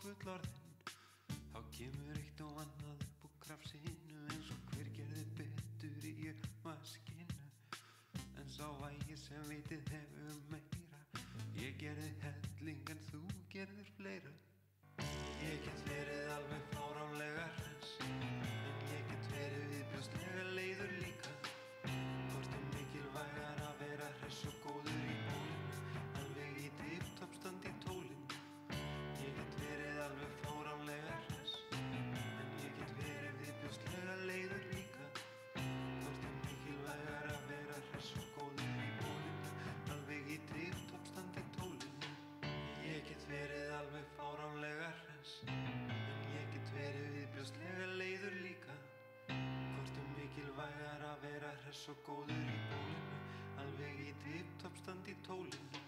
fullorðinn. Þá kemur eitt og annað upp úr krafsinu eins og hver gerði betur í maskinu. En sá vægi sem vitið hefur meira. Ég gerði helling en þú gerðir fleira. Ég get verið alveg fáránlega hress, en ég get verið viðbjóðslega leiður líka. Hvort mikilvægar að vera hress og góður í bólinu, alveg í tipptoppstand í tólinu. Ég get verið alveg fáránlega hress, en ég get verið viðbjóðslega leiður líka. Hvort mikilvægar að vera hress og góður í bólinu, alveg í tipptoppstand í tólinu. Ég get verið alveg fáránlega hress, en ég get verið viðbjóðslega leiður líka. Hvort mikilvægar að vera hress og góður í bólinu, alveg í tipptoppstand í tólinu.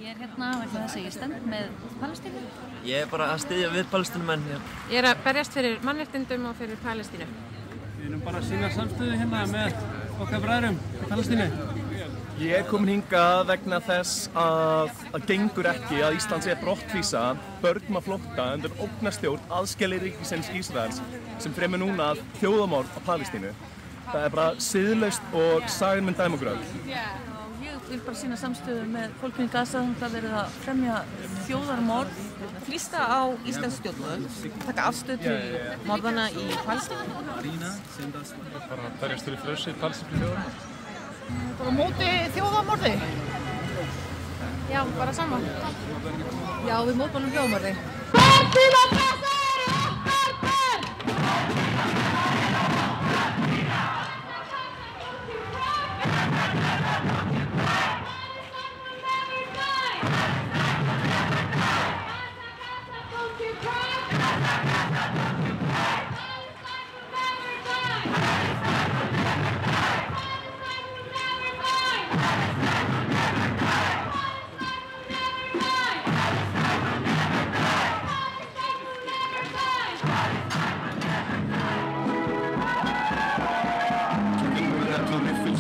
Ég hérna vegna þess að ég stend með Palestínu. Ég bara að styðja við Palestínumenn. Ég að berjast fyrir mannréttindum og fyrir Palestínu. Við erum bara að sýna samstöðu hérna með okkar bræðrum í Palestínu. Ég kom hingað vegna þess að gengur ekki að Ísland sé brottvísa börnum á flótta undir ógnarstjórn aðskilja ríkisins Ísraels sem fremur núna þjóðarmorð á Palestínu. Það bara siðlaust og sagan með dæmagröð. Ég vil bara sýna samstöðu með fólkinu í Gaza. Það verið að fremja þjóðarmorð, þrýsta á íslensk stjórnvöld, taka afstöðu til morðana í Palestínu. Bara berjast fyrir frelsi palestínsku þjóðarinnar. Bara móti þjóðarmorði? Já, bara saman. Já, við mótmælum þjóðarmorði.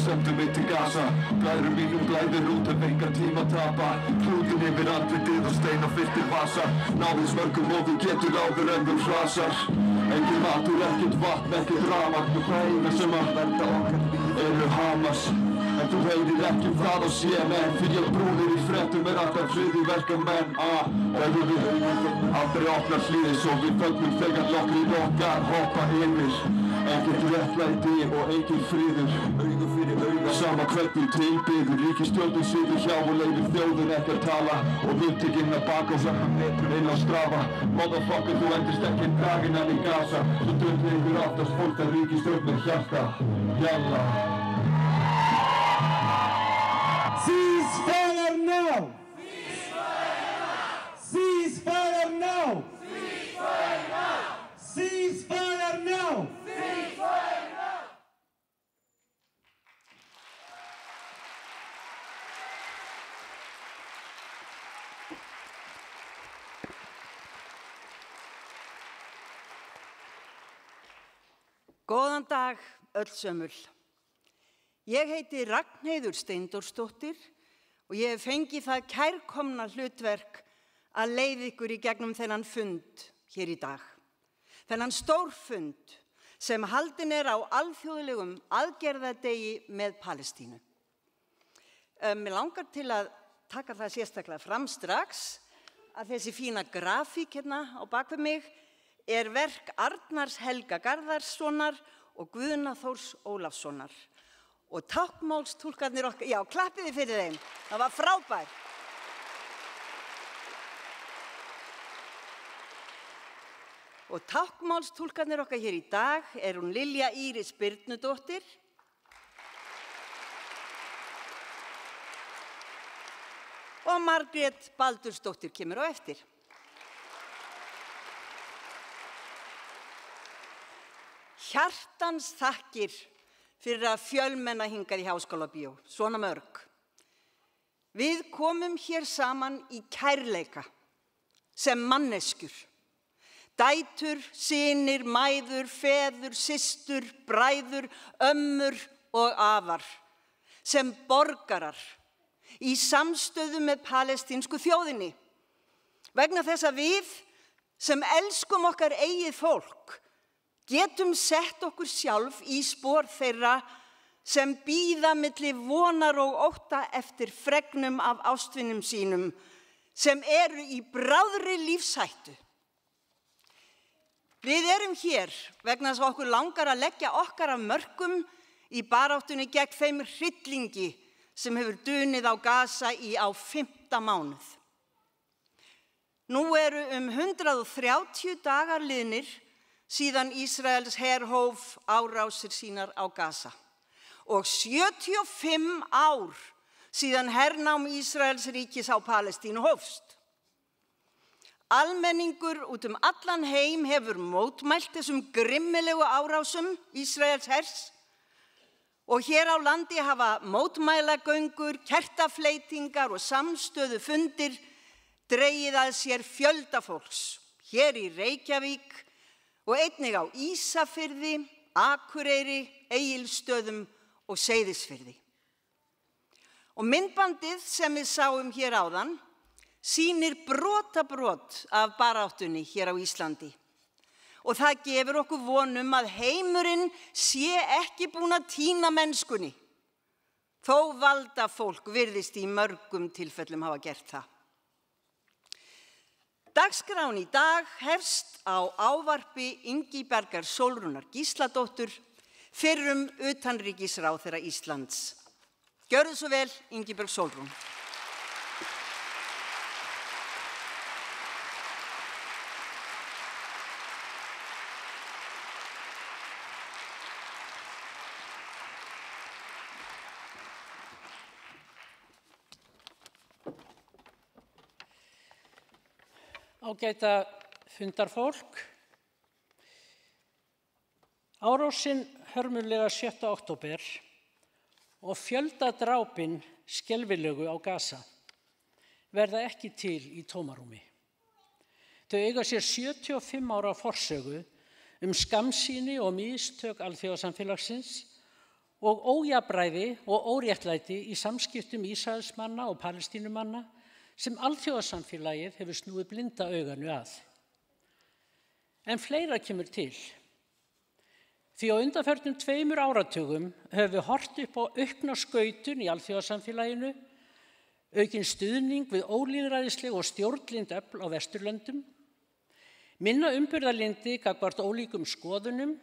Sendum við til Gaza, bræðrum viljum glæðir út ef engan tíma tapa. Hlútin yfir andlitið og steina fylltir vasa. Náðum smörgum og þú getur áður en þú hrasar. Engin matur, ekkert vatn, ekkert rafmagn. Og það eina sem að vernda okkar eru Hamas. En þú heyrir ekki það á CNN. Fyrir að brúnir í fréttum alltaf hryðjuverkamenn. Auðvitað við aldrei opnar hliðið svo við fögnum þegar nokkrir okkar hoppa yfir. Ekkert réttlæti og engin friður. Augu fyrir auga. Sama hvernig tilbyður. Ríkisstjórnin situr hjá og leyfir þjóðin ekki að tala. Og myndtekinn að baka og sama metrun inn á strafa. Motherfucker, þú endist ekki daginn enn í Gaza. Svo dundið ykkur aftast fólk að ríkisstjórn með hjarta. Jalla. Ceasefire now! Ceasefire now! Ceasefire now! Góðan dag, öllsömmul. Ég heiti Ragnheiður Steindórsdóttir og ég hef fengið það kærkomna hlutverk að leiða ykkur í gegnum þennan fund hér í dag. Þennan stórfund sem haldinn á alþjóðlegum aðgerðadegi með Palestínu. Mig langar til að taka það sérstaklega fram strax að þessi fína grafík hérna á bakvið mig verk Arnars Helga Garðarssonar og Guðna Þórs Ólafssonar. Og táknmálstúlkarnir okkar, já, klappiði fyrir þeim, það var frábært. Og táknmálstúlkarnir okkar hér í dag hún Lilja Íris Birnudóttir, og Margrét Baldursdóttir kemur á eftir. Hjartans þakkir fyrir að fjölmenna hingað í Háskólabíói, svona mörg. Við komum hér saman í kærleika sem manneskjur. Dætur, synir, mæður, feður, systur, bræður, ömmur og afar. Sem borgarar í samstöðu með palestínsku þjóðinni. Vegna þess að við sem elskum okkar eigið fólk getum sett okkur sjálf í spor þeirra sem bíða milli vonar og ótta eftir fregnum af ástvinum sínum sem eru í bráðri lífshættu. Við erum hér vegna þess að okkur langar að leggja okkar af mörkum í baráttunni gegn þeim hryllingi sem hefur dunið á Gaza á 5. mánuð. Nú eru 130 dagar liðnir síðan Ísraels her hóf árásir sínar á Gaza og 75 ár síðan hernám Ísraels ríkis á Palestínu hófst. Almenningur út allan heim hefur mótmælt þessum grimmilegu árásum Ísraels hers Og hér á landi hafa mótmælagöngur, kertafleytingar og samstöðu fundir dregið að sér fjölda fólks. Hér í Reykjavík og einnig á Ísafirði, Akureyri, Egilsstöðum og Seyðisfirði. Og myndbandið sem við sáum hér áðan sýnir brotabrot af baráttunni hér á Íslandi. Og það gefur okkur vonum að heimurinn sé ekki búinn að týna mennskunni. Þó valda fólk virðist í mörgum tilfellum hafa gert það. Dagskrán í dag hefst á ávarpi Ingibjargar Sólrúnar Gísladóttir, fyrrum utanríkisráðherra Íslands. Gjörðu svo vel, Ingibjörg Sólrún. Ágæta fundarfólk. Árásin hörmulega 7. október og fjöldadrápin skelfilegu á Gaza verða ekki til í tómarúmi. Þau eiga sér 75 ára forsögu skammsýni og mistök alþjóðasamfélagsins og ójafnræði og óréttlæti í samskiptum Ísraelsmanna og Palestínumanna sem alþjóðasamfélagið hefur snúið blinda auganu að. En fleira kemur til. Því á undanförnum 2 áratugum höfum við horft upp á aukna skautun í alþjóðasamfélaginu, aukinn stuðning við ólýðræðisleg og stjórnlynd öfl á Vesturlöndum, minna umburðarlyndi gagnvart ólíkum skoðunum,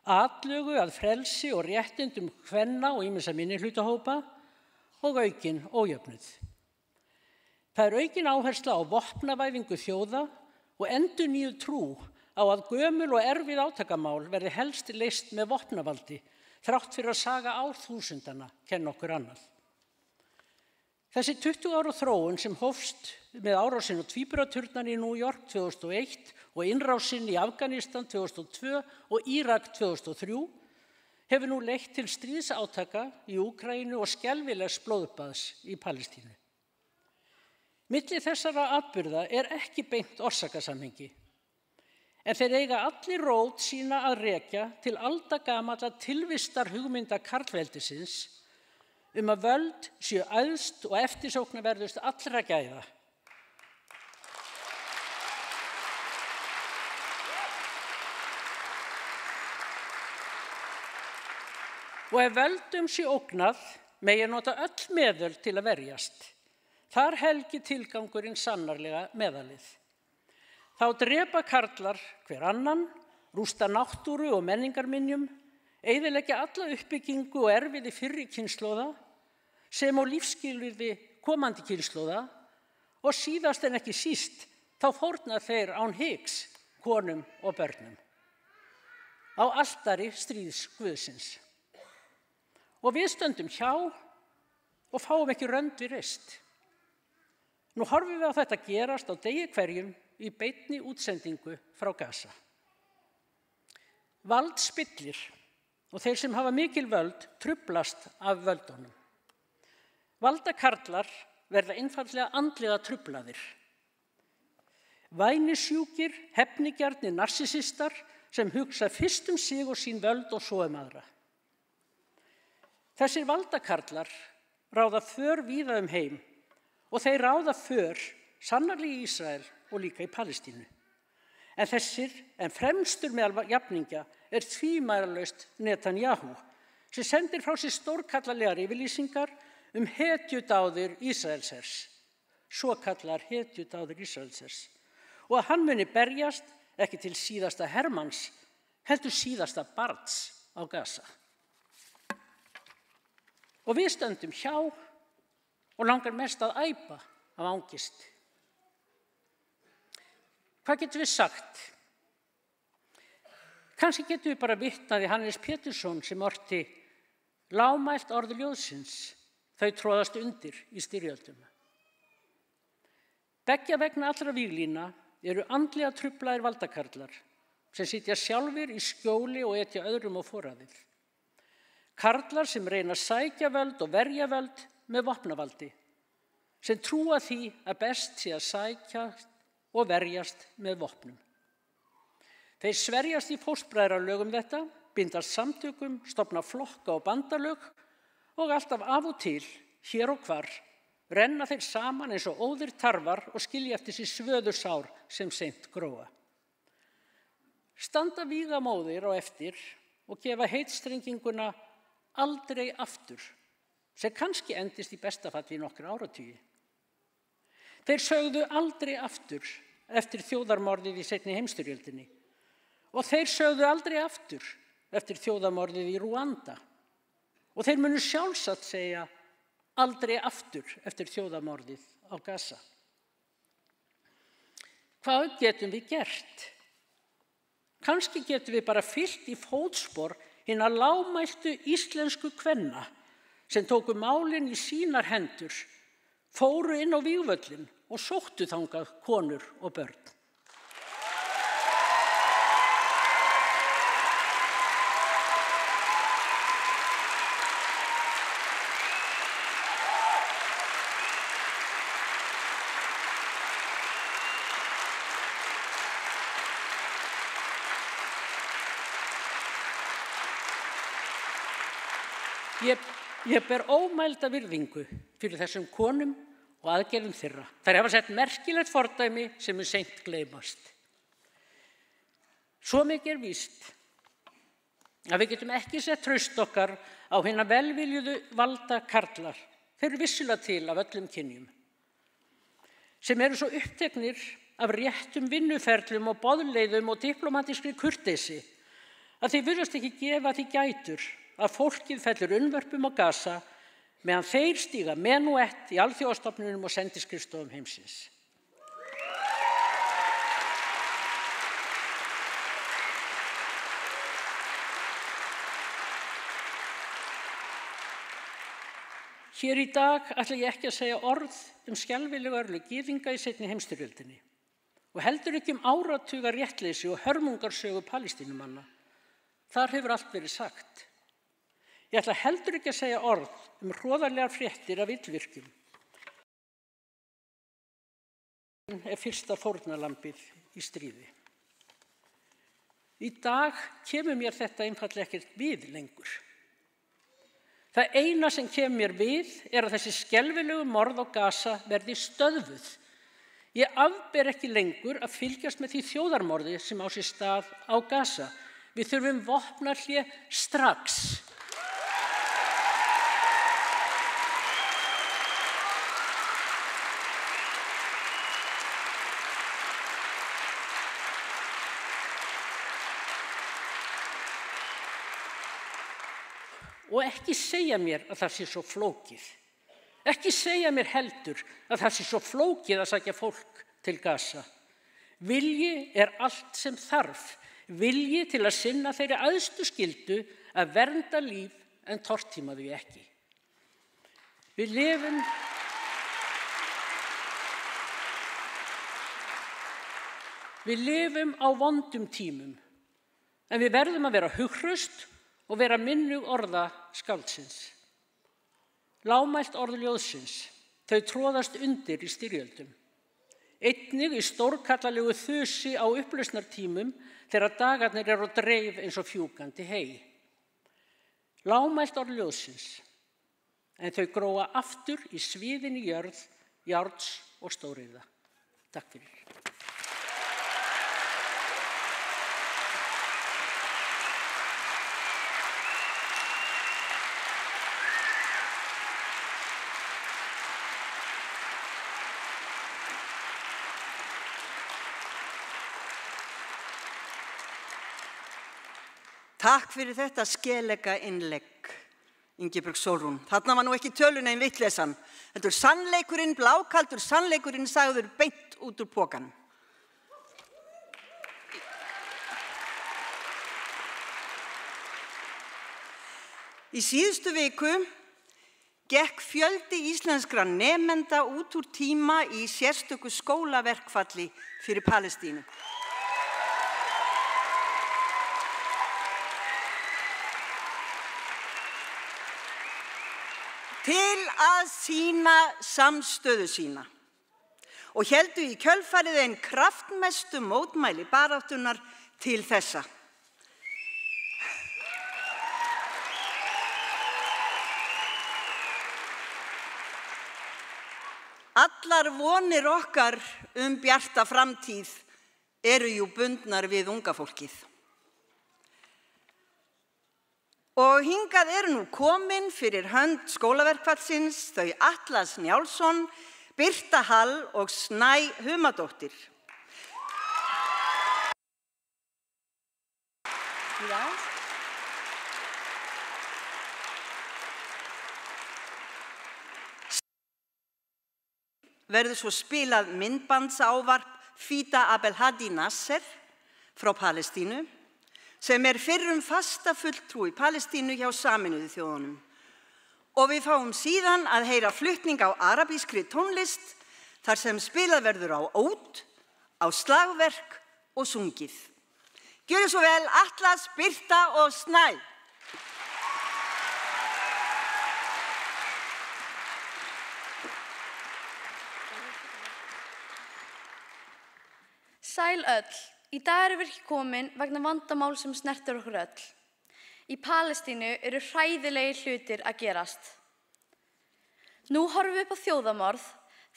atlögu að frelsi og réttindum kvenna og ýmissa minnihlutahópa og aukinn ójöfnuð. Það aukin áhersla á vopnavæðingu þjóða og endurnýjuð trú á að gömul og erfið átakamál verði helst leyst með vopnavaldi, þrátt fyrir að saga árþúsundana kenna okkur annað. Þessi 20 ára þróun sem hófst með árásin á tvíburaturnana í New York 2001 og innrásin í Afganistan 2002 og Írak 2003 hefur nú leitt til stríðsátaka í Úkraínu og skelfilegs blóðbaðs í Palestínu. Milli þessara atburða ekki beint orsakasamhengi, en þeir eiga allir rót sína að rekja til aldagamalla tilvistar hugmynda karlveldisins að völd séu æðst og eftirsóknarverðust allra gæða. Og ef völdum sé ógnað, megi nota öll meðöl til að verjast. Þar helgi tilgangurinn sannarlega meðalið. Þá drepa karlar hver annan, rústa náttúru og menningarminjum, eyðileggja alla uppbyggingu og erfiði fyrri kynslóða, sem á lífsskilyrði komandi kynslóða og síðast en ekki síst, þá fórna þeir án hiks, konum og börnum. Á altari stríðs Guðsins. Og við stöndum hjá og fáum ekki rönd við reist. Nú horfum við á þetta gerast á degi hverjum í beinni útsendingu frá Gaza. Vald spillir og þeir sem hafa mikil völd truflast af völdunum. Valdakarlar verða einfaldlega andlega truflaðir. Vænisjúkir, hefnigjarnir narsisistar sem hugsa fyrst sig og sín völd og svo aðra. Þessir valdakarlar ráða för víða heim og þeir ráða för sannarlega í Ísrael og líka í Palestínu. En fremstur meðal jafningja tvímælalaust Netanyahu, sem sendir frá sér stórkallalegar yfirlýsingar hetjudáðir Ísraelshers, svokallar hetjudáðir Ísraelshers, og að hann muni berjast ekki til síðasta hermanns, heldur síðasta barns á Gaza. Og við stöndum hjá og langar mest að æpa af angist. Hvað getum við sagt? Kannski getum við bara vitnað í Hannes Pétursson sem orti lágmælt orð ljóðsins, þau tróðast undir í styrjöldum. Beggja vegna allra víglína andlega truflaðir valdakarlar sem sitja sjálfir í skjóli og etja öðrum á forræðið. Karlar sem reyna að sækja völd og verja völd með vopnavaldi, sem trúa því að best sé að sækja og verjast með vopnum. Þeir sverjast í fóstbræðralög þetta, bindast samtökum, stofna flokka og bandalög og alltaf af og til, hér og hvar, renna þeir saman eins og óðir tarfar og skilja eftir sér svöðursár sem seint gróa. Standa vígamóðir á eftir og gefa heitstrenginguna aldrei aftur, sem kannski endist í besta falli í nokkra áratugi. Þeir sögðu aldrei aftur eftir þjóðarmorðið í seinni heimsstyrjöldinni og þeir sögðu aldrei aftur eftir þjóðarmorðið í Rúanda og þeir munu sjálfsagt segja aldrei aftur eftir þjóðarmorðið á Gaza. Hvað getum við gert? Kannski getum við bara fylgt í fótspor hinna lágmæltu íslensku kvenna sem tóku málin í sínar hendur, fóru inn á vígvöllin og sóttu þangað konur og börn. Ég ber ómælda virðingu fyrir þessum konum og aðgerðum þeirra. Þær hafa sett merkilegt fordæmi sem seint gleymast. Svo mikið víst að við getum ekki sett traust okkar á hina velviljuðu valda karlar. Þeir eru vissulega til af öllum kynjum. Sem eru svo uppteknir af réttum vinnuferlum og boðleiðum og diplómatískri kurteisi að þeir virðast ekki gefa því gætur að fólkið fellur unnvörpum á Gaza meðan þeir stíga menúett í alþjóðastofnunum og sendiskrifstofum heimsins. Hér í dag ætla ég ekki að segja orð skelfileg örlög gyðinga í seinni heimsstyrjöldinni og heldur ekki áratuga réttleysi og hörmungarsögu Palestínumanna. Þar hefur allt verið sagt. Ég ætla heldur ekki að segja orð hroðalegar fréttir af illvirkjum. Fyrsta fórnarlambið í stríði. Í dag kemur mér þetta einfaldlega ekkert við lengur. Það eina sem kemur mér við að þessi skelfilegu morð á Gaza verði stöðvuð. Ég afber ekki lengur að fylgjast með því þjóðarmorði sem á sér stað á Gaza. Við þurfum vopnahlé strax. Og ekki segja mér að það sé svo flókið. Ekki segja mér heldur að það sé svo flókið að sækja fólk til Gaza. Vilji allt sem þarf. Vilji til að sinna þeirri æðstu skyldu að vernda líf en tortíma þau ekki. Við lifum á vondum tímum, en við verðum að vera hughröst og vera minnug orða skáldsins. Lágmælt orð ljóðsins, þau tróðast undir í styrjöldum. Einnig í stórkallalegu þusi á upplausnartímum þegar dagarnir eru á dreif eins og fjúkandi hey. Lágmælt orð ljóðsins, en þau gróa aftur í sviðinni jörð, járns og stóriða. Takk fyrir. Takk fyrir þetta skelega innlegg, Ingibjörg Sólrún. Þarna var nú ekki tölunein vitleysan. Þetta sannleikurinn, blákaldur sannleikurinn sagður beint út úr pokanum. Í síðustu viku gekk fjöldi íslenskra nemenda út úr tíma í sérstöku skólaverkfalli fyrir Palestínu. til að sýna samstöðu sína og héldu í kjölfarið ein kraftmestu mótmæli baráttunnar til þessa. Allar vonir okkar bjarta framtíð eru jú bundnar við unga fólkið. Og hingað eru nú komin fyrir hönd skólaverkfallsins þau Atlas Njálsson, Birta Hall og Snæ Humadóttir. Verður svo spilað myndbandsávarp Feda Abdelhady-Nasser frá Palestínu, sem fyrrum fasta fulltrúi Palestínu hjá Sameinuðu þjóðunum. Og við fáum síðan að heyra flutning á arabískri tónlist þar sem spilað verður á ód, á slagverk og sungið. Gjörið svo vel Atlas, Birta og Snæ. Sæl öll, í dag erum við ekki komin vegna vandamál sem snertir okkur öll. Í Palestínu eru hræðilegir hlutir að gerast. Nú horfum við upp á þjóðarmorð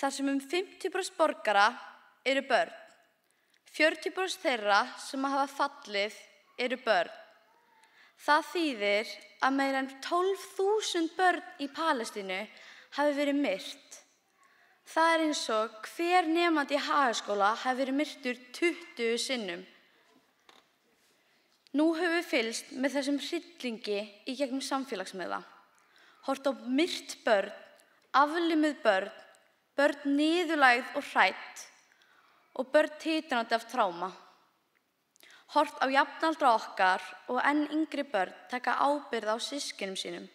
þar sem 50% borgara eru börn. 40% þeirra sem hafa fallið eru börn. Það þýðir að meira en 12.000 börn í Palestínu hafi verið myrt. Það eins og hver nemandi í Hagaskóla hafi verið myrtur 20 sinnum. Nú höfum við fylgst með þessum hryllingi í gegnum samfélagsmiðla. Horft á myrt börn, aflimuð börn, börn niðurlægð og hrædd og börn titrandi af tráma. Horft á jafnaldra okkar og enn yngri börn taka ábyrgð á systkinum sínum,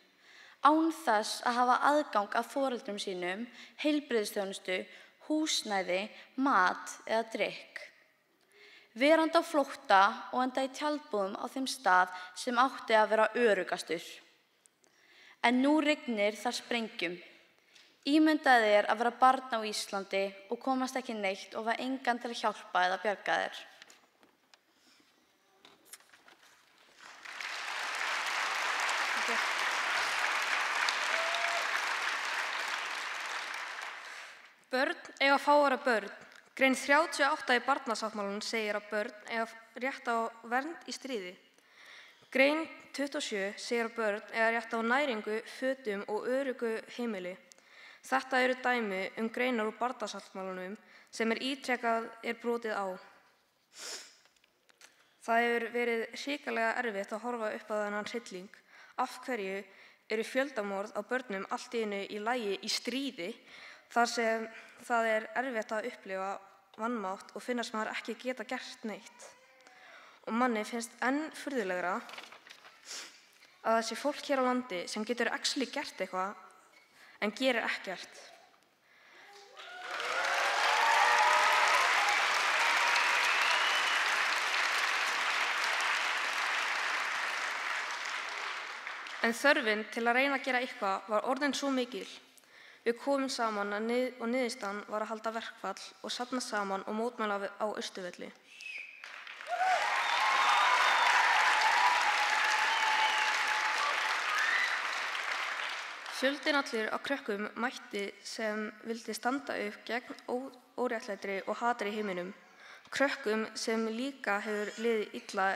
án þess að hafa aðgang að foreldrum sínum, heilbrigðisþjónustu, húsnæði, mat eða drykk. Verandi á flótta og enda í tjaldbúðum á þeim stað sem átti að vera öruggastur. En nú rignir þar sprengjum. Ímyndaðu þér að vera barn á Íslandi og komast ekki neitt og var engan til að hjálpa eða bjarga þér. Börn eiga að fá að vera börn. Grein 38 í barnasáttmálanum segir að börn eiga rétt á vernd í stríði. Grein 27 segir að börn eiga rétt á næringu, fötum og öruggu heimili. Þetta eru dæmi greinar úr barnasáttmálanum sem ítrekað brotið á. Það hefur verið hrikalega erfitt að horfa upp á þennan hrylling. Af hverju eru fjöldamorð á börnum allt í einu í lagi í stríði, þar sem það erfitt að upplifa vanmátt og finnast maður ekki geta gert neitt. Og manni finnst enn furðulegra að þessi fólk hér á landi sem getur actually gert eitthvað en gerir ekkert. En þörfin til að reyna að gera eitthvað var orðin svo mikil. Við komum saman og niðurstaðan var að halda verkfall og safna saman og mótmæla á Austurvelli. Fjöldinn allir á krökkum mætti sem vildi standa upp gegn óréttlætri og hatri í heiminum. Krökkum sem líka hefur liðið illa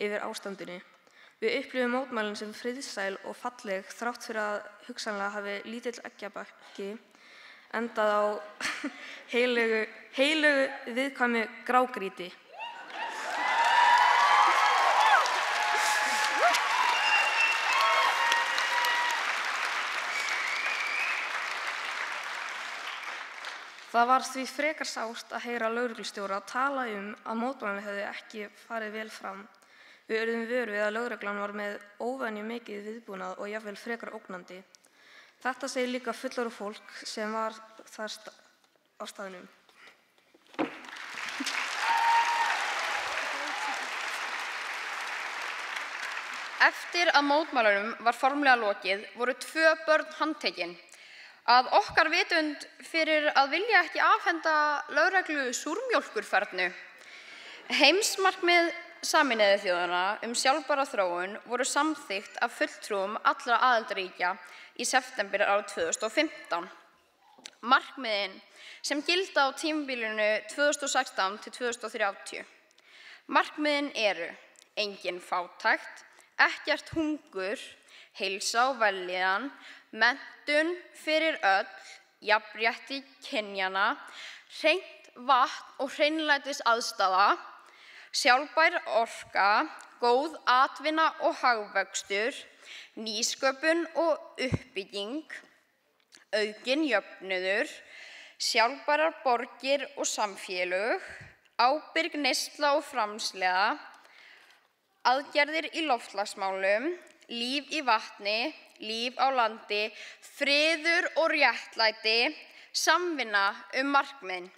yfir ástandinu. Við upplifum mótmælin sem friðsæl og falleg þrátt fyrir að hugsanlega hafi lítill eggjabakki endað á heilögu viðkvæmu grágrýti. Það var því frekar sárt að heyra lögreglustjóra tala að mótmælin hefði ekki farið vel fram. Við urðum vör við að lögreglan var með óvenju mikið viðbúnað og jafnvel frekar ógnandi. Þetta segir líka fullorðið fólk sem var þar á staðnum. Eftir að mótmælunum var formlega lokið voru 2 börn handtekin. Að okkar vitund fyrir að vilja ekki afhenda lögreglu súrmjólkurfernu. Heimsmarkmið Sameinuðu þjóðanna sjálfbæra þróun voru samþykkt af fulltrúum allra aðildarríkja í september árið 2015. Markmiðin sem gilda á tímabilinu 2016 til 2030. Markmiðin eru engin fátækt, ekkert hungur, heilsa og vellíðan, menntun fyrir öll, jafnrétti kynjanna, hreint vatn og hreinlætisaðstaða, sjálfbær orka, góð atvinna og hagvöxtur, nýsköpun og uppbygging, aukin jöfnuður, sjálfbærar borgir og samfélög, ábyrg neysla og framleiðsla, aðgerðir í loftslagsmálum, líf í vatni, líf á landi, friður og réttlæti, samvinna markmiðin.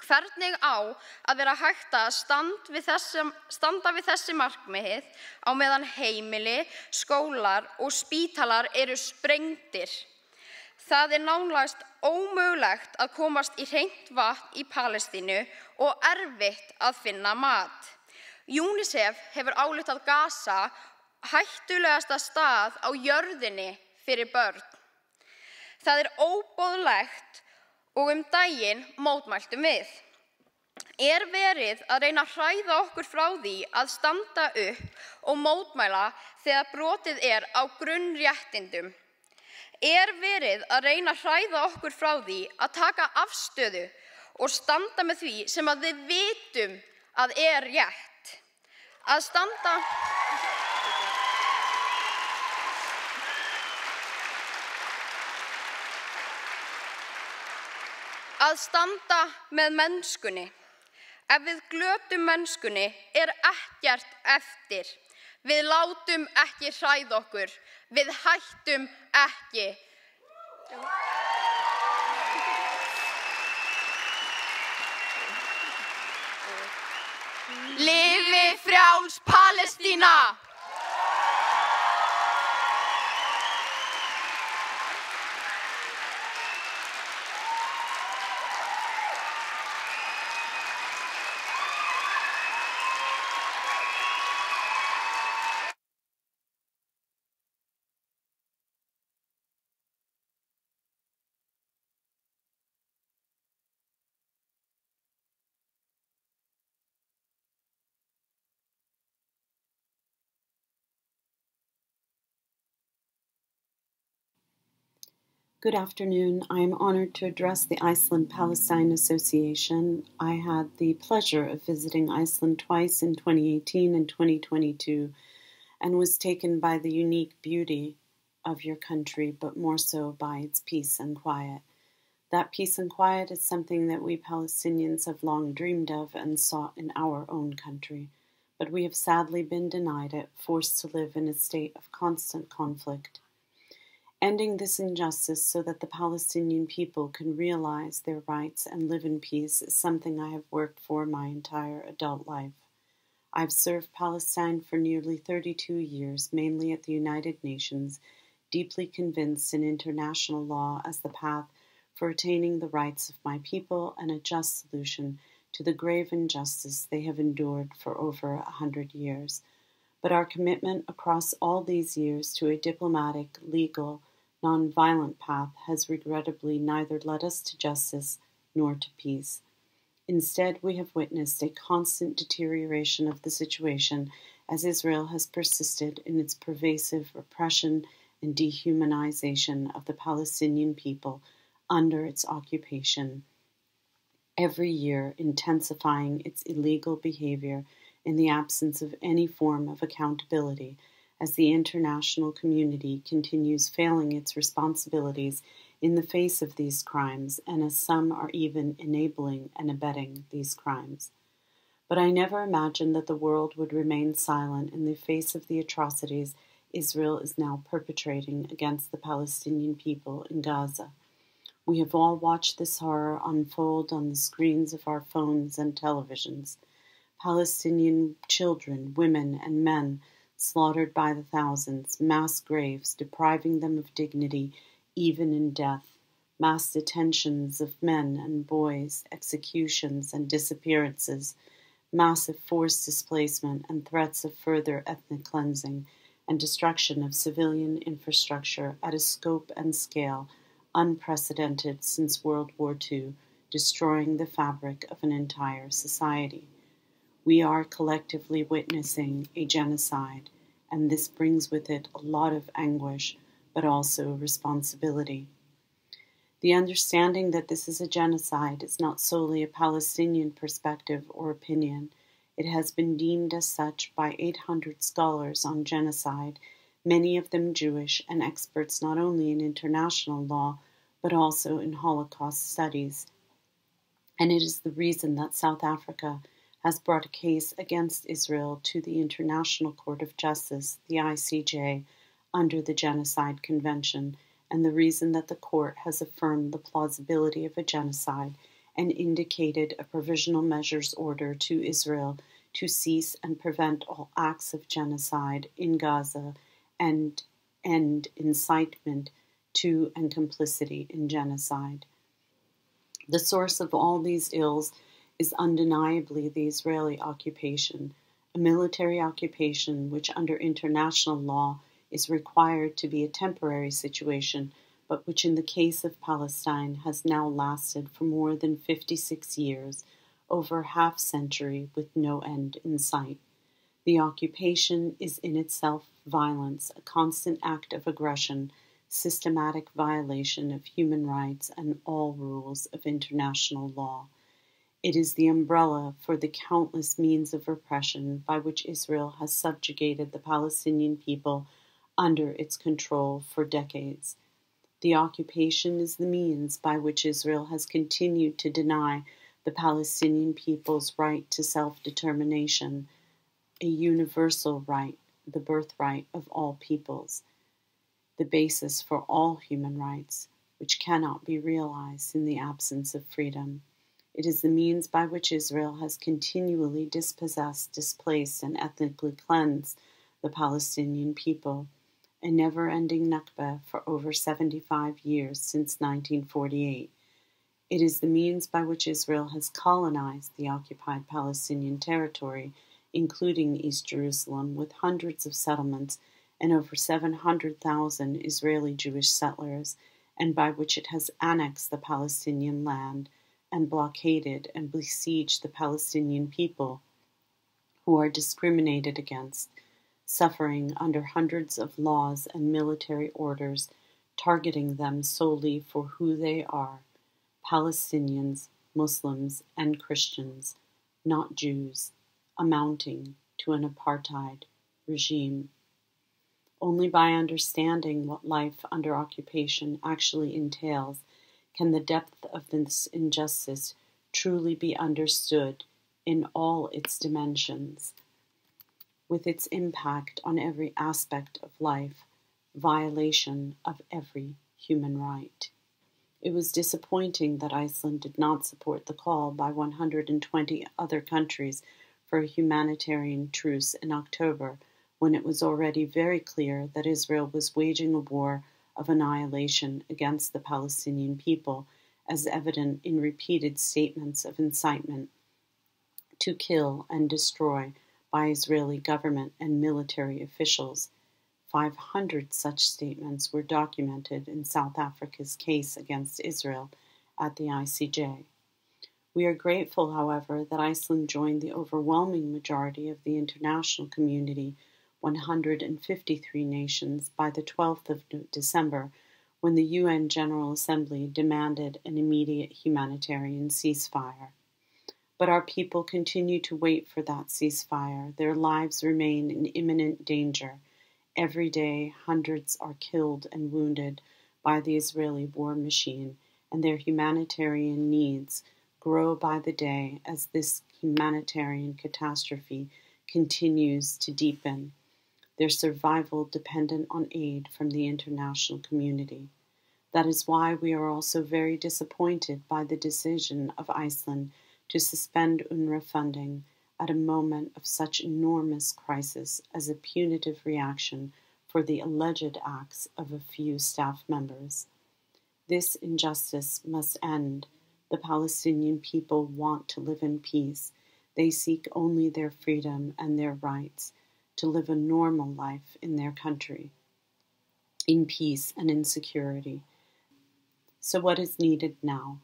Hvernig á að vera hægt að standa við þessi markmið á meðan heimili, skólar og spítalar eru sprengdir? Það nánast ómögulegt að komast í hreint vatn í Palestínu og erfitt að finna mat. UNICEF hefur ályktað Gaza hættulegasta stað á jörðinni fyrir börn. Það óboðlegt og daginn mótmæltum við. Verið að reyna að hræða okkur frá því að standa upp og mótmæla þegar brotið á grunnréttindum? Verið að reyna að hræða okkur frá því að taka afstöðu og standa með því sem að við vitum að rétt? Að standa með mennskunni. Ef við glötum mennskunni ekkert eftir. Við látum ekki hræða okkur. Við hættum ekki. Lifi frjáls Palestína! Good afternoon. I am honored to address the Iceland-Palestine Association. I had the pleasure of visiting Iceland twice in 2018 and 2022 and was taken by the unique beauty of your country, but more so by its peace and quiet. That peace and quiet is something that we Palestinians have long dreamed of and sought in our own country, but we have sadly been denied it, forced to live in a state of constant conflict. Ending this injustice so that the Palestinian people can realize their rights and live in peace is something I have worked for my entire adult life. I've served Palestine for nearly 32 years, mainly at the United Nations, deeply convinced in international law as the path for attaining the rights of my people and a just solution to the grave injustice they have endured for over 100 years. But our commitment across all these years to a diplomatic, legal, non-violent path has regrettably neither led us to justice nor to peace. Instead, we have witnessed a constant deterioration of the situation as Israel has persisted in its pervasive repression and dehumanization of the Palestinian people under its occupation, every year intensifying its illegal behavior in the absence of any form of accountability as the international community continues failing its responsibilities in the face of these crimes, and as some are even enabling and abetting these crimes. But I never imagined that the world would remain silent in the face of the atrocities Israel is now perpetrating against the Palestinian people in Gaza. We have all watched this horror unfold on the screens of our phones and televisions. Palestinian children, women, and men slaughtered by the thousands, mass graves depriving them of dignity even in death, mass detentions of men and boys, executions and disappearances, massive forced displacement and threats of further ethnic cleansing, and destruction of civilian infrastructure at a scope and scale unprecedented since World War II, destroying the fabric of an entire society. We are collectively witnessing a genocide, and this brings with it a lot of anguish, but also responsibility. The understanding that this is a genocide is not solely a Palestinian perspective or opinion. It has been deemed as such by 800 scholars on genocide, many of them Jewish and experts not only in international law, but also in Holocaust studies. And it is the reason that South Africa has brought a case against Israel to the International Court of Justice, the ICJ, under the Genocide Convention, and the reason that the court has affirmed the plausibility of a genocide and indicated a provisional measures order to Israel to cease and prevent all acts of genocide in Gaza and end incitement to and complicity in genocide. The source of all these ills is undeniably the Israeli occupation, a military occupation which under international law is required to be a temporary situation, but which in the case of Palestine has now lasted for more than 56 years, over a half-century with no end in sight. The occupation is in itself violence, a constant act of aggression, systematic violation of human rights and all rules of international law. It is the umbrella for the countless means of repression by which Israel has subjugated the Palestinian people under its control for decades. The occupation is the means by which Israel has continued to deny the Palestinian people's right to self-determination, a universal right, the birthright of all peoples, the basis for all human rights, which cannot be realized in the absence of freedom. It is the means by which Israel has continually dispossessed, displaced, and ethnically cleansed the Palestinian people, a never-ending Nakba for over 75 years since 1948. It is the means by which Israel has colonized the occupied Palestinian territory, including East Jerusalem, with hundreds of settlements and over 700,000 Israeli Jewish settlers, and by which it has annexed the Palestinian land and blockaded and besieged the Palestinian people, who are discriminated against, suffering under hundreds of laws and military orders targeting them solely for who they are, Palestinians, Muslims, and Christians, not Jews, amounting to an apartheid regime. Only by understanding what life under occupation actually entails can the depth of this injustice truly be understood in all its dimensions, with its impact on every aspect of life, violation of every human right. It was disappointing that Iceland did not support the call by 120 other countries for a humanitarian truce in October, when it was already very clear that Israel was waging a war of annihilation against the Palestinian people, as evident in repeated statements of incitement to kill and destroy by Israeli government and military officials. 500 such statements were documented in South Africa's case against Israel at the ICJ. We are grateful, however, that Iceland joined the overwhelming majority of the international community, 153 nations, by the 12th of December, when the UN General Assembly demanded an immediate humanitarian ceasefire. But our people continue to wait for that ceasefire. Their lives remain in imminent danger. Every day, hundreds are killed and wounded by the Israeli war machine, and their humanitarian needs grow by the day as this humanitarian catastrophe continues to deepen, their survival dependent on aid from the international community. That is why we are also very disappointed by the decision of Iceland to suspend UNRWA funding, at a moment of such enormous crisis as a punitive reaction for the alleged acts of a few staff members. This injustice must end. The Palestinian people want to live in peace. They seek only their freedom and their rights to live a normal life in their country, in peace and in security. So what is needed now?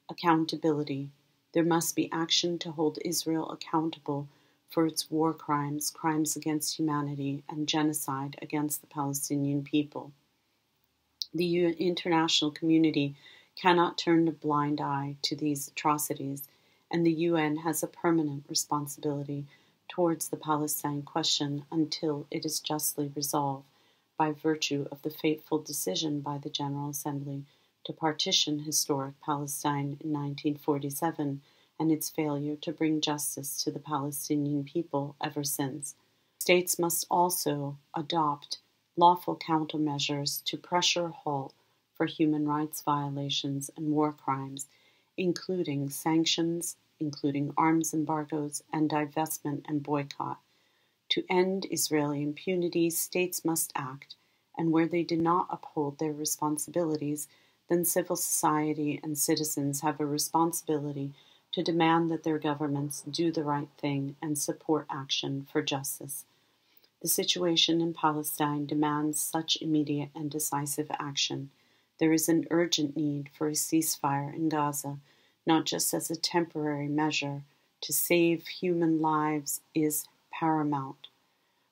Accountability. There must be action to hold Israel accountable for its war crimes, crimes against humanity, and genocide against the Palestinian people. The international community cannot turn a blind eye to these atrocities, and the UN has a permanent responsibility towards the Palestine question until it is justly resolved by virtue of the fateful decision by the General Assembly to partition historic Palestine in 1947 and its failure to bring justice to the Palestinian people ever since. States must also adopt lawful countermeasures to pressure halt for human rights violations and war crimes, including sanctions, including arms embargoes and divestment and boycott. To end Israeli impunity, states must act, and where they do not uphold their responsibilities, then civil society and citizens have a responsibility to demand that their governments do the right thing and support action for justice. The situation in Palestine demands such immediate and decisive action. There is an urgent need for a ceasefire in Gaza, not just as a temporary measure to save human lives is paramount,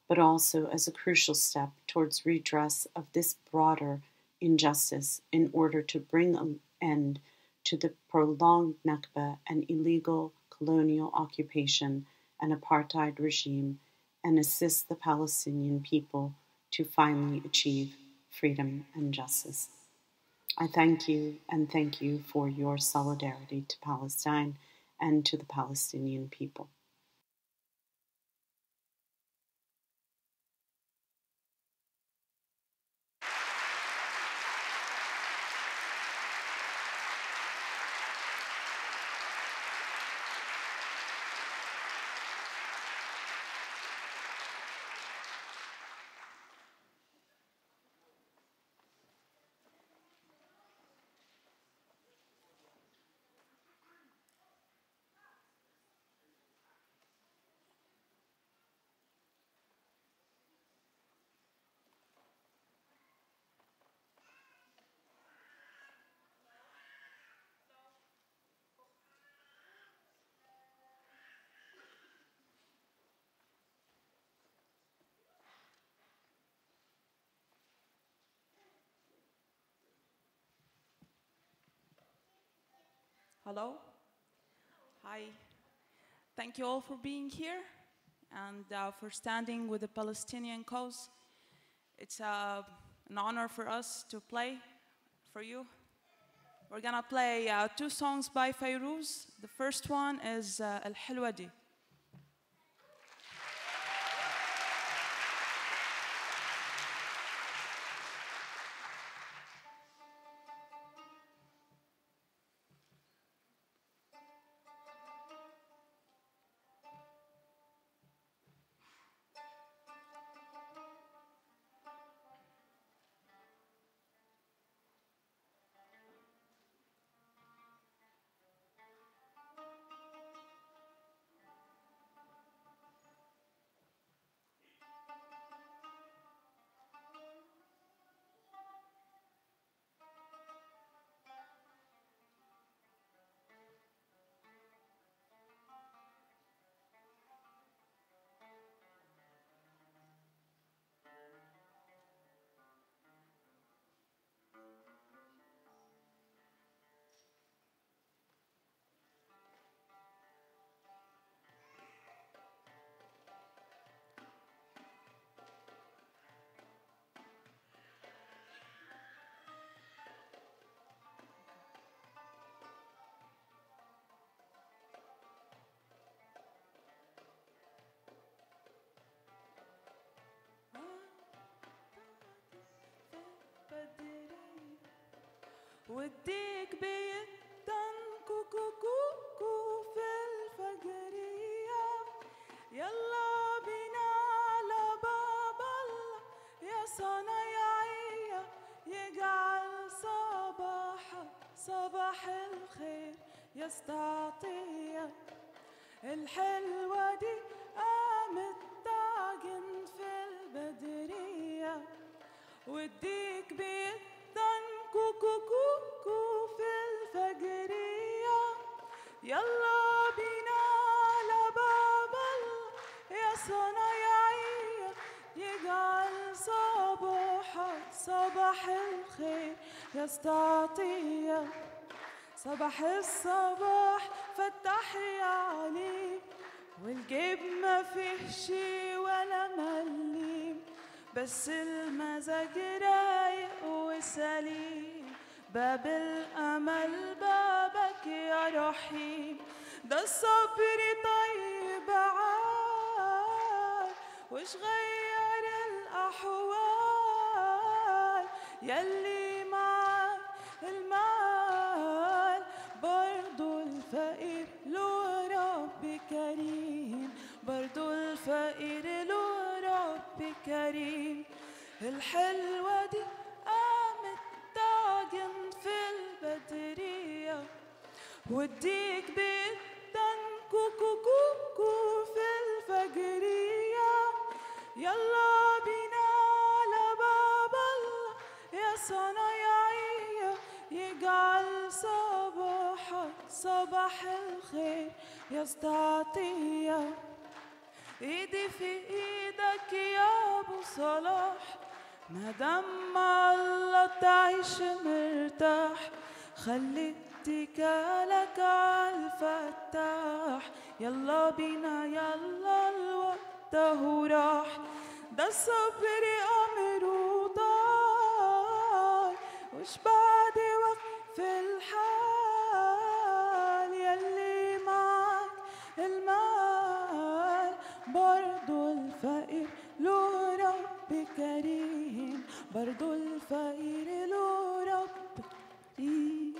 but also as a crucial step towards redress of this broader injustice in order to bring an end to the prolonged Nakba and illegal colonial occupation and apartheid regime, and assist the Palestinian people to finally achieve freedom and justice. I thank you and thank you for your solidarity to Palestine and to the Palestinian people. Hello. Hi. Thank you all for being here and for standing with the Palestinian cause. It's an honor for us to play for you. We're gonna play 2 songs by Fairuz. The first one is Al-Hilwadi. وديك بيدن كوكو كوكو في الفجرية يستعطيك الحلوة دي قامت تعجن في البدرية وديك بيدن كوكو كوكو في الفجرية يلا بينا على باب الله يا صنايعية يجعل صباحك صباح الخير يستعطيك صباح الصباح فتحي عليه والجيب ما فيه شي ولا مليم بس المزاج رايق وسليم باب الأمل بابك يا رحيم ده الصبر طيب عال وش غير الأحوال يلي معك المال برضو الفقير له رب كريم برضو الفقير له رب كريم الحلوة دي قامت تعجن في البدرية وديك بيدن كوكو كوكو في الفجرية يلا بينا على باب الله يا صنايعية يجعل صباحك صباح الخير يستعطيك ايدي في ايدك يا ابو صلاح مادام مع الله تعيش مرتاح خلي اتكالك عالفتاح يلا بينا يلا الوقت اهو راح ده الصبر امر وطال وش بعد وقف الحال يلي معك المال برضو الفقير له رب كريم برضو الفقير له رب كريم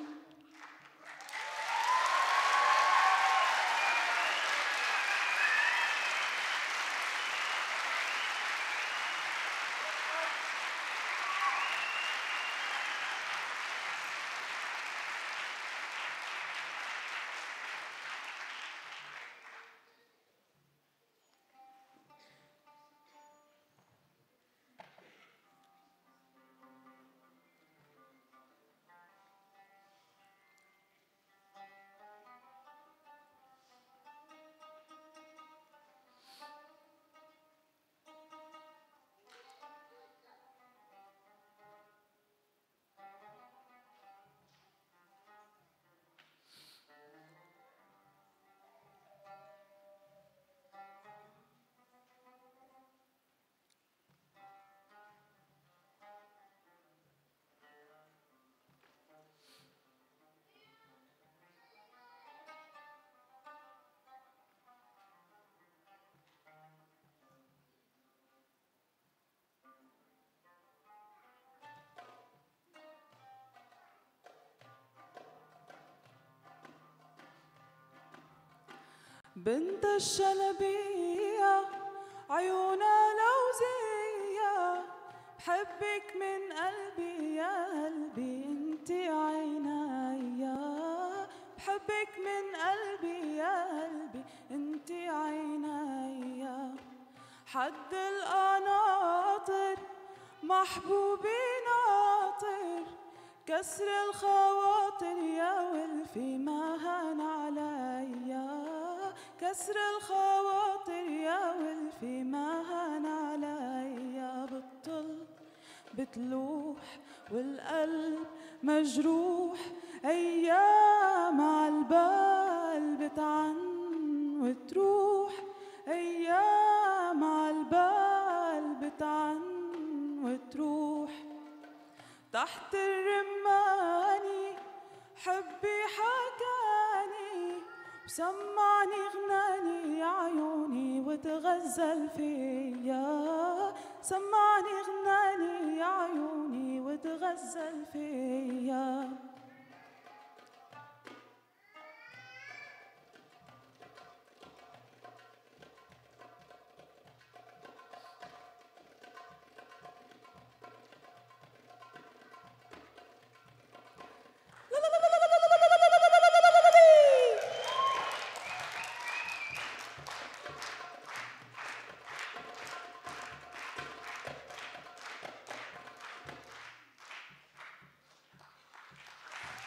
بنت الشلبية عيونها لوزية بحبك من قلبي يا قلبي انتي عينيا بحبك من قلبي يا قلبي انتي عينيا حد القناطر محبوبي ناطر كسر الخواطر يا ولفي ما هان عليا كسر الخواطر يا ولفي ما هان عليا بتطل بتلوح والقلب مجروح أيام عالبال بتعن وتروح أيام عالبال بتعن وتروح تحت الرماني حبي حكاني وسمعني غناني يا عيوني وتغزل فيا سمعني غناني يا عيوني وتغزل فيا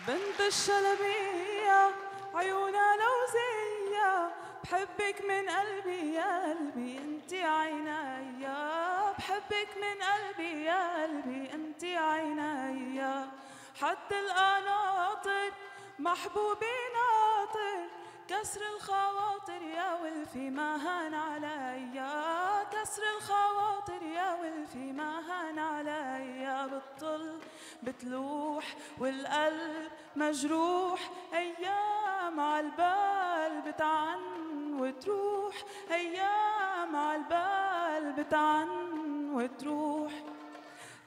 بنت الشلبية عيونها لوزية بحبك من قلبي يا قلبي انتي عينيا بحبك من قلبي يا قلبي انتي عينيا حتى القناطر محبوبي ناطر كسر الخواطر يا ولفي ما هان عليا كسر الخواطر يا ولفي ما هان عليا بتطل بتلوح والقلب مجروح أيام عالبال بتعن وتروح أيام عالبال بتعن وتروح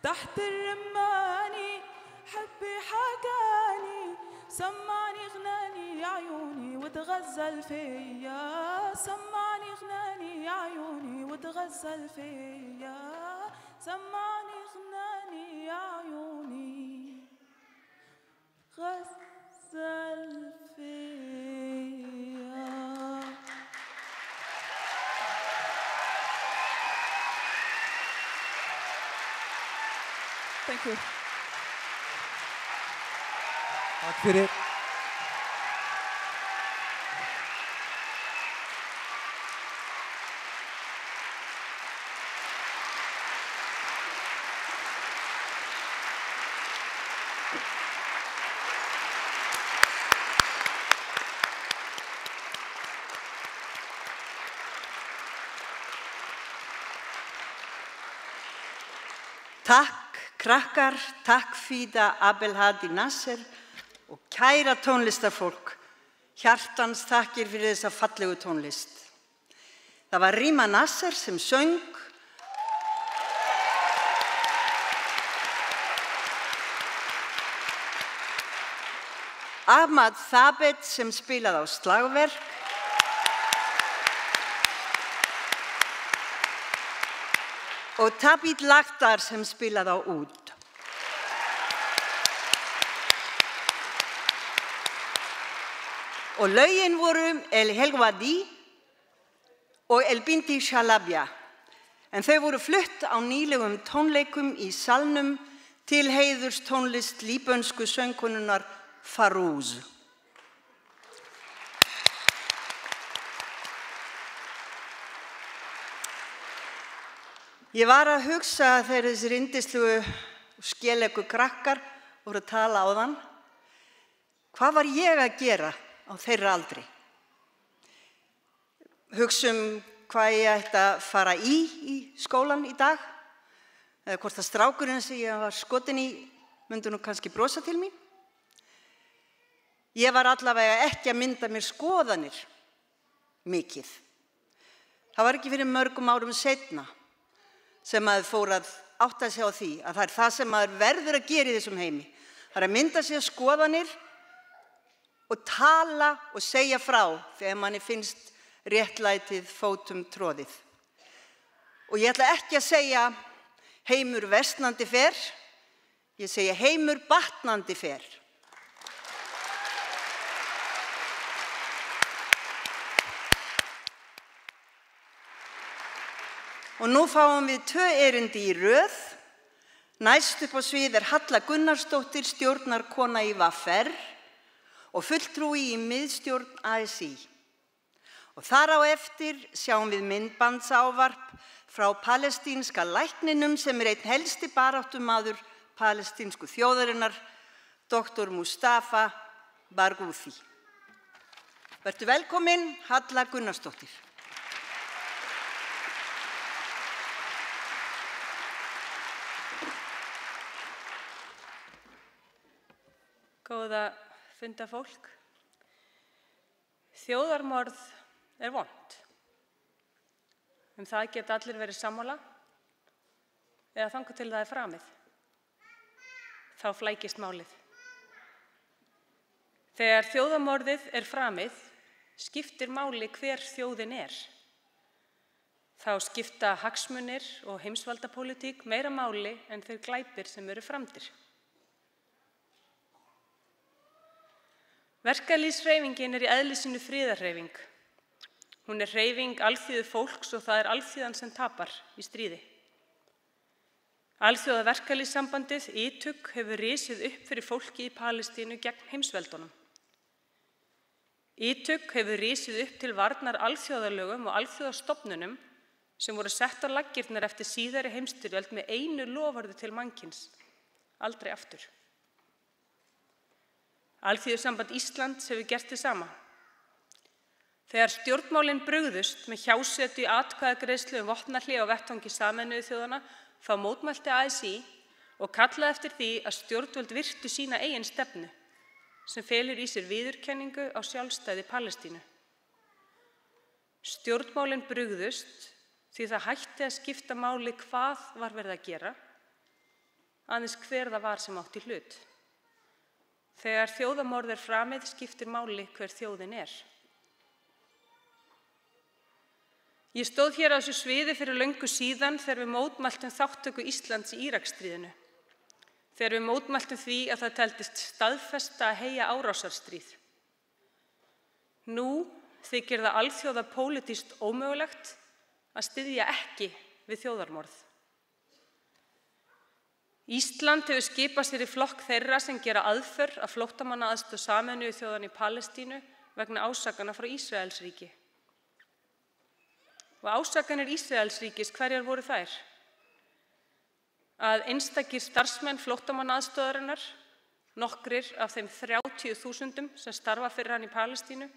تحت الرماني حبي حكاني سمعني غناني يا عيوني وتغزل فيا سمعني غناني يا عيوني وتغزل فيا سمعني غناني يا عيوني غزل فيا. Thank you. Takk fyrir. Takk krakkar, takk Feda Abdelhady-Nasser og kæra tónlistarfólk, hjartans þakkir fyrir þessa fallegu tónlist. Það var Rima Nasser sem söng, Ahmad Thabet sem spilaði á slagverk, og Tabit Lakhtar sem spilaði á úd. Og lögin voru El Helwadi og El Binti Shalabia, en þau voru flutt á nýlegum tónleikum í salnum til heiðurs tónlist líbönsku söngkonunnar Farouz. Ég var að hugsa þegar þessir yndislugu og skelegu krakkar voru að tala áðan, hvað var ég að gera á þeirra aldri? Hugsa hvað ég ætti að fara í skólan í dag, eða hvort að strákurinn sem ég var skotin í myndi nú kannski brosa til mín. Ég var allavega ekki að mynda mér skoðanir mikið. Það var ekki fyrir mörgum árum seinna sem maður fór að átta sig á því að það er það sem maður verður að gera í þessum heimi. Það er að mynda sér skoðanir og tala og segja frá þegar manni finnst réttlætið fótum troðið. Og ég ætla ekki að segja heimur versnandi fer, ég segja heimur batnandi fer. Og nú fáum við 2 erindi í röð. Næst upp á svið Halla Gunnarsdóttir, stjórnarkona í VR og fulltrúi í miðstjórn ASÍ. Og þar á eftir sjáum við myndbandsávarp frá palestínska lækninum sem einn helsti baráttumaður palestínsku þjóðarinnar, doktor Mustafa Barghouti. Vertu velkomin, Halla Gunnarsdóttir. Góða fundafólk. Þjóðarmorð er vont. Það geta allir verið sammála eða þangað til það er framið. Þá flækist málið. Þegar þjóðarmorðið er framið, skiptir máli hver þjóðin er. Þá skipta hagsmunir og heimsvaldapólitík meira máli en þeir glæpir sem eru framdir. Verkalýðshreyfingin er í eðli sínu friðarhreyfing. Hún er hreyfing alþýðu fólks og það er alþýðan sem tapar í stríði. Alþjóða verkalýðssambandið, ÍTUK, hefur risið upp fyrir fólki í Palestínu gegn heimsveldunum. ÍTUK hefur risið upp til varnar alþjóðalögum og alþjóðastofnunum sem voru sett á laggirnar eftir síðari heimsstyrjöld með einu loforði til mannkyns, aldrei aftur. Alþýðusamband Íslands hefur gert þið sama. Þegar stjórnmálin brugðust með hjásetu í atkvæðagreiðslu vopnahlé á vettvangi Sameinuðu þjóðanna, þá mótmælti ASÍ og kallaði eftir því að stjórnvöld virtu sína eigin stefnu, sem felur í sér viðurkenningu á sjálfstæði Palestínu. Stjórnmálin brugðust því það hætti að skipta máli hvað var verið að gera, aðeins hver það var sem átti hlut. Þegar þjóðamorð er framið skiptir máli hver þjóðin er. Ég stóð hér á þessu sviði fyrir löngu síðan þegar við mótmæltum þátttöku Íslands í Íraksstríðinu. Þegar við mótmæltum því að það teldist staðfesta að heyja árásarstríð. Nú þykir það alþjóða pólitískt ómögulegt að styðja ekki við þjóðarmorð. Ísland hefur skipað sér í flokk þeirra sem gera aðför að flóttamannaaðstoð Sameinuðu þjóðanna í Palestínu vegna ásakana frá Ísraelsríki. Og ásakanir Ísraelsríkis, hverjar voru þær? Að einstakir starfsmenn flóttamannaaðstoðarinnar, nokkrir af þeim 30.000 sem starfa fyrir hann í Palestínu,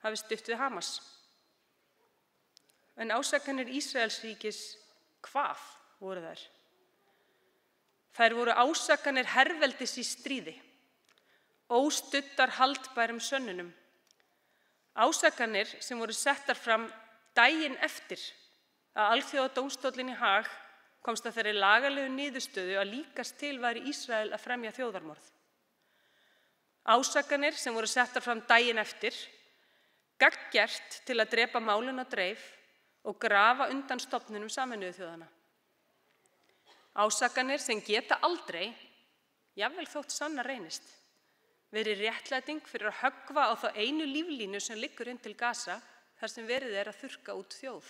hafi stutt við Hamas. En ásakanir Ísraelsríkis, hvað voru þær? Þær voru ásakanir herveldis í stríði, óstuddar haldbærum sönnunum. Ásakanir sem voru settar fram daginn eftir að alþjóðadómstóllinn í Haag komst að þeirri lagalegu niðurstöðu að líkast til væri Ísrael að fremja þjóðarmorð. Ásakanir sem voru settar fram daginn eftir, gagngert til að drepa málin á dreif og grafa undan stofnunum Sameinuðu þjóðanna. Ásakanir sem geta aldrei, jafnvel þótt sanna reynist, verið réttlæting fyrir að höggva á þá einu líflínu sem liggur inn til Gaza þar sem verið er að þurrka út þjóð.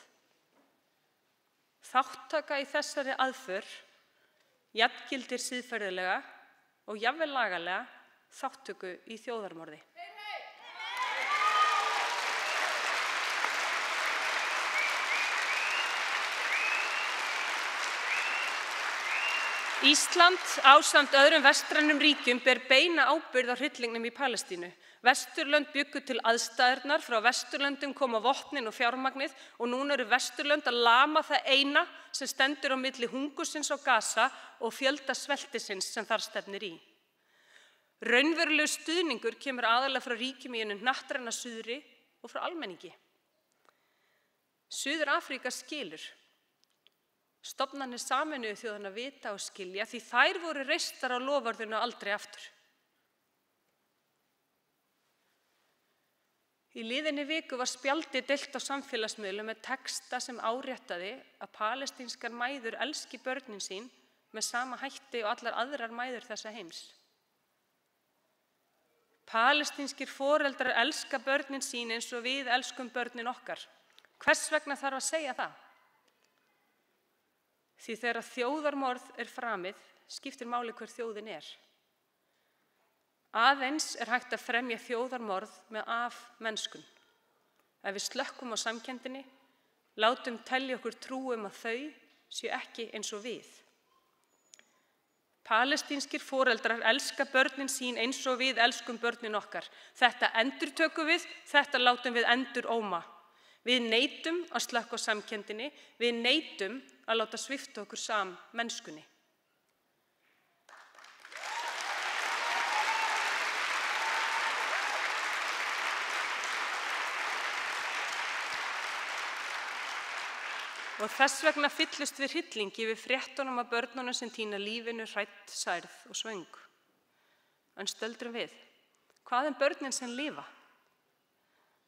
Þáttaka í þessari aðför jafngildir siðferðilega og jafnvel lagalega þátttöku í þjóðarmorði. Ísland ásamt öðrum vestrænum ríkjum ber beina ábyrgð á hryllingnum í Palestínu. Vesturlönd bjuggu til aðstæðurnar, frá Vesturlöndum koma vopnin og fjármagnið og núna eru Vesturlönd að lama það eina sem stendur á milli hungursins á Gaza og fjölda sveltisins sem þar stefnir í. Raunverulegur stuðningur kemur aðalega frá ríkjum í einu hnattræna suðri og frá almenningi. Suður-Afríka skilur. Stofnanir Sameinuðu þjóðanna vita og skilja því þær voru reistar á loforðinu aldrei aftur. Í liðinni viku var spjaldi deilt á samfélagsmiðlum með texta sem áréttaði að palestínskar mæður elski börnin sín með sama hætti og allar aðrar mæður þessa heims. Palestínskir foreldrar elska börnin sín eins og við elskum börnin okkar. Hvers vegna þarf að segja það? Því þegar þjóðarmorð er framið, skiptir máli hver þjóðin er. Aðeins er hægt að fremja þjóðarmorð með afmennskun. Ef við slökkum á samkenndinni, látum telja okkur trú að þau séu ekki eins og við. Palestínskir foreldrar elska börnin sín eins og við elskum börnin okkar. Þetta endurtökum við, þetta látum við enduróma. Við neitum að slökka á samkenndinni, við neitum að láta svipta okkur mennskunni. Og þess vegna fyllust við hryllingi við fréttunum af börnunum sem týna lífinu hrædd, særð og svöng. En stöldrum við, hvað börnin sem lifa?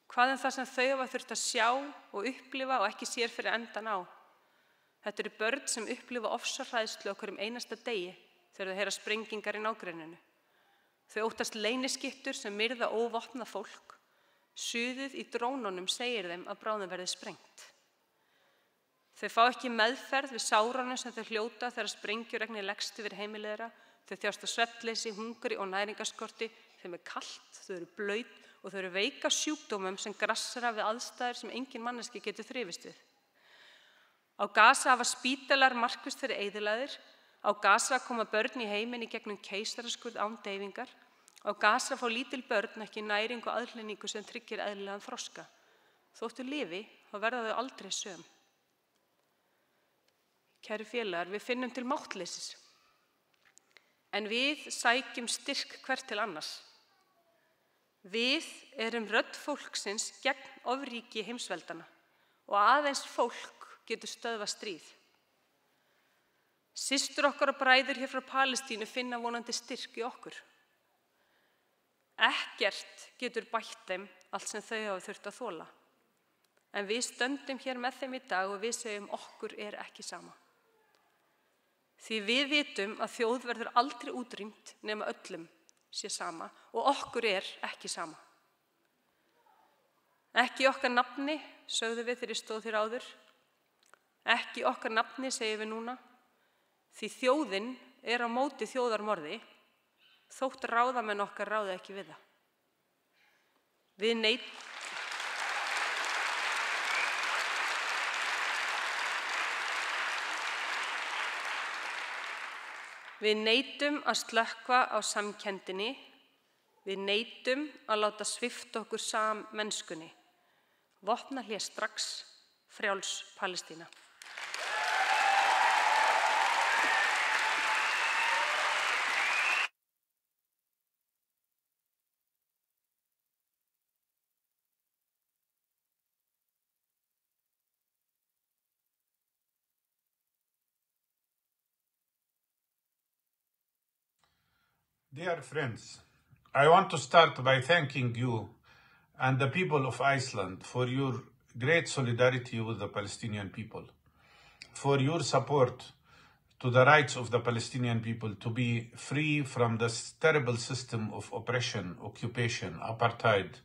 Hvað það sem þau hafa þurft að sjá og upplifa og ekki sér fyrir endan á? Þetta eru börn sem upplifa ofsahræðslu á hverjum einasta degi þegar þau heyra sprengingar í nágrenninu. Þau óttast leyniskyttur sem myrða óvopnað fólk. Suðið í drónunum segir þeim að bráðum verði sprengt. Þau fá ekki meðferð við sárunum sem þau hljóta þegar sprengjuregni leggst yfir heimili þeirra. Þau þjást af svefnleysi, hungri og næringarskorti. Þeim kalt, þau eru blaut og þau eru veika sjúkdómum sem grassera við aðstæður sem engin manneski getur þrifist við. Á Gaza hafa spítalar markvisst verið eyðilagðir. Á Gaza koma börn í heiminn í gegnum keisaraskurð án deyfingar. Á Gaza fá lítil börn ekki næringu og aðhlynningu sem tryggir eðlilegan þroska. Þóttu lifi, þá verða þau aldrei söm. Kæru félagar, við finnum til máttleysis. En við sækjum styrk hvert til annars. Við erum rödd fólksins gegn ofríki heimsveldana og aðeins fólk getur stöðvað stríð. Systur okkar og bræður hér frá Palestínu finna vonandi styrk í okkur. Ekkert getur bætt þeim allt sem þau hafa þurft að þola. En við stöndum hér með þeim í dag og við segjum okkur ekki sama. Því við vitum að þjóð verður aldrei útrýmt nema öllum sé sama og okkur ekki sama. Ekki okkar nafni, sögðum við þegar ég stóð hér áður. Ekki okkar nafni, segjum við núna. Því þjóðin á móti þjóðarmorði, þótt ráðamenn okkar ráði ekki við það. Við neitum að slökkva á samkenndinni. Við neitum að láta svipta okkur sammennskunni. Vopnahlé strax, frjáls Palestína. Dear friends, I want to start by thanking you and the people of Iceland for your great solidarity with the Palestinian people, for your support to the rights of the Palestinian people to be free from this terrible system of oppression, occupation, apartheid,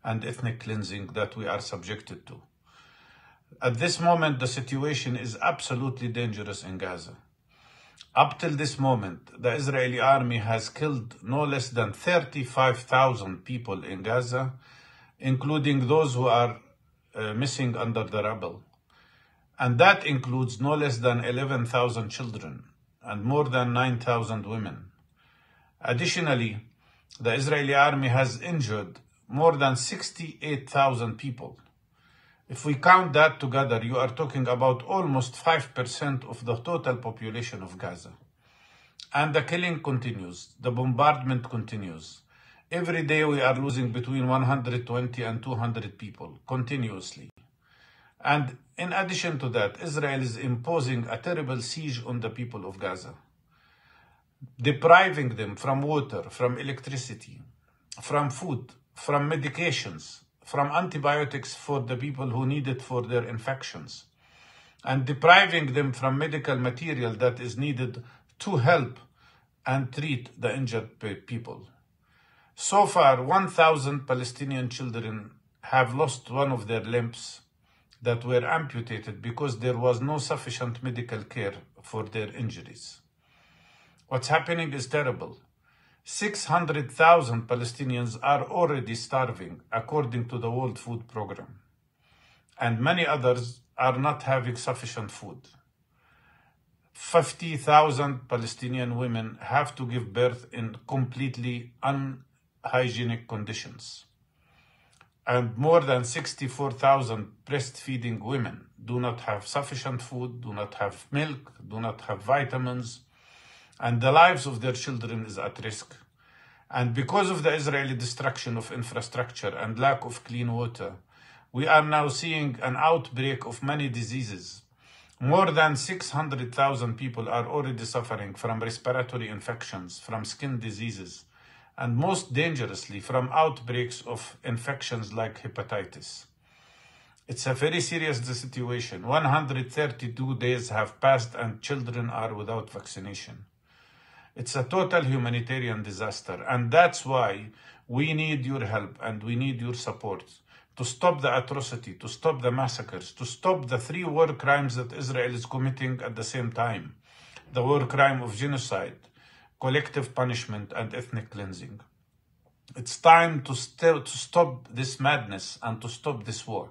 and ethnic cleansing that we are subjected to. At this moment, the situation is absolutely dangerous in Gaza. Up till this moment, the Israeli army has killed no less than 35,000 people in Gaza, including those who are missing under the rubble. And that includes no less than 11,000 children and more than 9,000 women. Additionally, the Israeli army has injured more than 68,000 people. If we count that together, you are talking about almost 5% of the total population of Gaza. And the killing continues, the bombardment continues. Every day we are losing between 120 and 200 people, continuously. And in addition to that, Israel is imposing a terrible siege on the people of Gaza, depriving them from water, from electricity, from food, from medications, from antibiotics for the people who need it for their infections, and depriving them from medical material that is needed to help and treat the injured people. So far, 1,000 Palestinian children have lost one of their limbs that were amputated because there was no sufficient medical care for their injuries. What's happening is terrible. 600,000 Palestinians are already starving, according to the World Food Programme. And many others are not having sufficient food. 50,000 Palestinian women have to give birth in completely unhygienic conditions. And more than 64,000 breastfeeding women do not have sufficient food, do not have milk, do not have vitamins, and the lives of their children is at risk. And because of the Israeli destruction of infrastructure and lack of clean water, we are now seeing an outbreak of many diseases. More than 600,000 people are already suffering from respiratory infections, from skin diseases, and most dangerously from outbreaks of infections like hepatitis. It's a very serious situation. 132 days have passed and children are without vaccination. It's a total humanitarian disaster, and that's why we need your help and we need your support to stop the atrocity, to stop the massacres, to stop the 3 war crimes that Israel is committing at the same time. The war crime of genocide, collective punishment, and ethnic cleansing. It's time to stop this madness and to stop this war.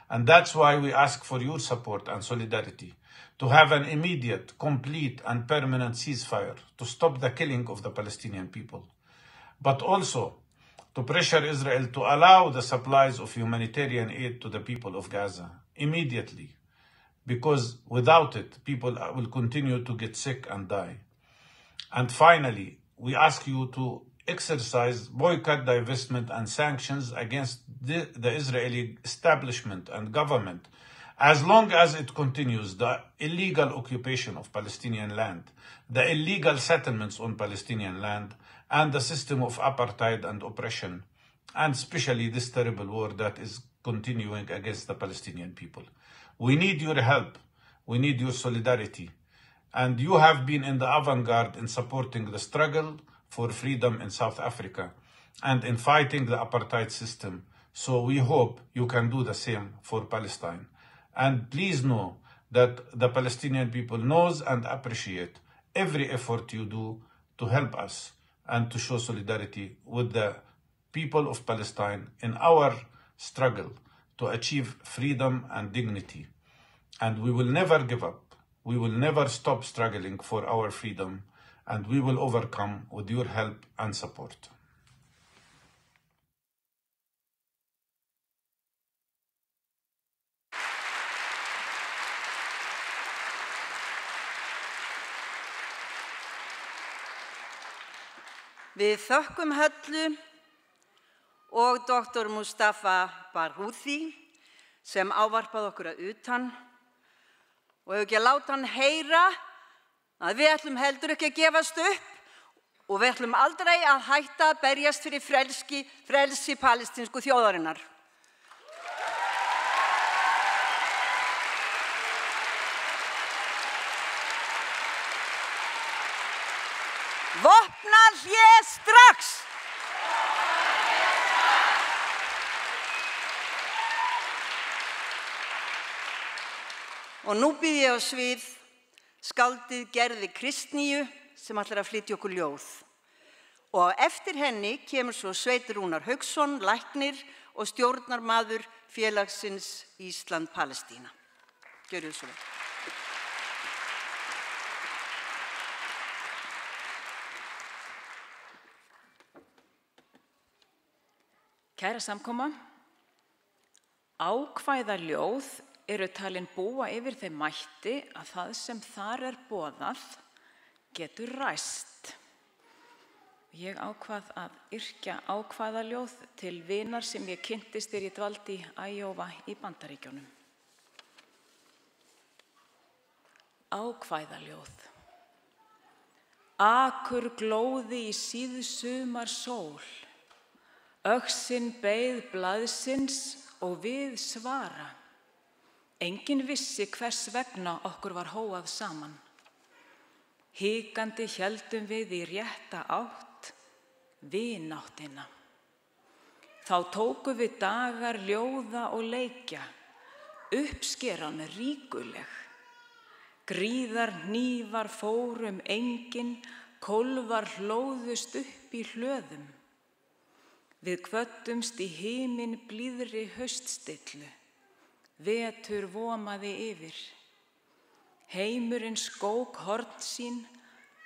And that's why we ask for your support and solidarity, to have an immediate, complete, and permanent ceasefire, to stop the killing of the Palestinian people. But also to pressure Israel to allow the supplies of humanitarian aid to the people of Gaza immediately, because without it, people will continue to get sick and die. And finally, we ask you to exercise boycott, divestment, and sanctions against the Israeli establishment and government, as long as it continues the illegal occupation of Palestinian land, the illegal settlements on Palestinian land, and the system of apartheid and oppression, and especially this terrible war that is continuing against the Palestinian people. We need your help. We need your solidarity. And you have been in the avant-garde in supporting the struggle for freedom in South Africa and in fighting the apartheid system. So we hope you can do the same for Palestine. And please know that the Palestinian people knows and appreciate every effort you do to help us and to show solidarity with the people of Palestine in our struggle to achieve freedom and dignity. And we will never give up. We will never stop struggling for our freedom, and we will overcome with your help and support. Við þökkum Höllu og Dr. Mustafa Barghouti sem ávarpaði okkur að utan og hefur ekki að láta hann heyra að við ætlum heldur ekki að gefast upp og við ætlum aldrei að hætta að berjast fyrir frelsi palestínsku þjóðarinnar. Vopnahlé strax! Og nú býð ég á svið skáldið Gerður Kristný sem ætlar að flytja okkur ljóð. Og eftir henni kemur svo Sveinn Rúnar Hauksson, læknir og stjórnarmaður Félagsins Ísland-Palestína. Gjörðu svo vel. Kæra samkoma, ákvæðaljóð eru talin búa yfir þeim mætti að það sem þar boðað getur ræst. Ég ákvað að yrkja ákvæðaljóð til vinar sem ég kynntist þegar ég dvaldi í Iowa í Bandaríkjunum. Ákvæðaljóð. Akur glóði í síðsumar sól. Öxin beið blaðsins og við svara. Enginn vissi hvers vegna okkur var hóað saman. Hikandi héldum við í rétta átt, vináttina. Þá tóku við dagar ljóða og leikja, uppskeran ríkuleg. Gríðar hnífar fórum enginn, kólfar hlóðust upp í hlöðum. Við kvöddumst í himinn blíðri hauststillu, vetur vomaði yfir. Heimurinn skók horn sín,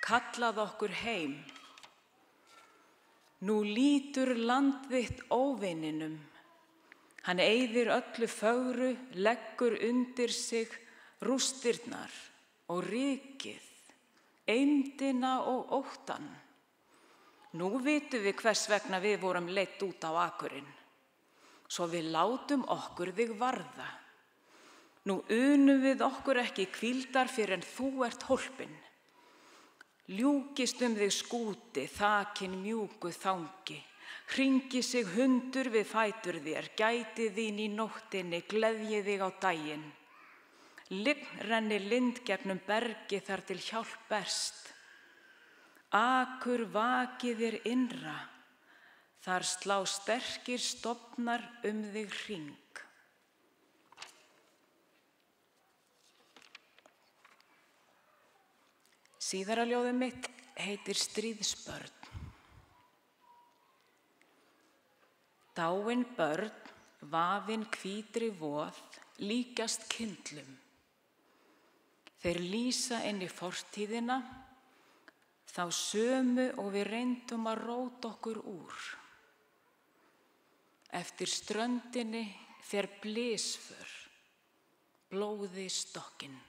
kallað okkur heim. Nú lítur land þitt óvininum, hann eyðir öllu fögru, leggur undir sig rústirnar og rykið, eymdina og óttan. Nú vitum við hvers vegna við vorum leitt út á akurinn, svo við látum okkur þig varða. Nú unum við okkur ekki hvíldar fyrir en þú ert hólpinn. Ljúkist þig skúti, þakin mjúku þangi, hringi sig hundur við fætur þér, gæti þín í nóttinni, gleðji þig á daginn. Lygn renni lind gegnum bergi þar til hjálp berst. Akur vakið innra, þar slá sterkir stofnar þig hring. Síðara ljóðið mitt heitir Stríðsbörn. Dáin börn, vafin hvítri voð, líkjast kyndlum. Þeir lýsa inn í fortíðina, þá sömu og við reyndum að róta okkur úr. Eftir ströndinni fer blysför, blóði stokkinn.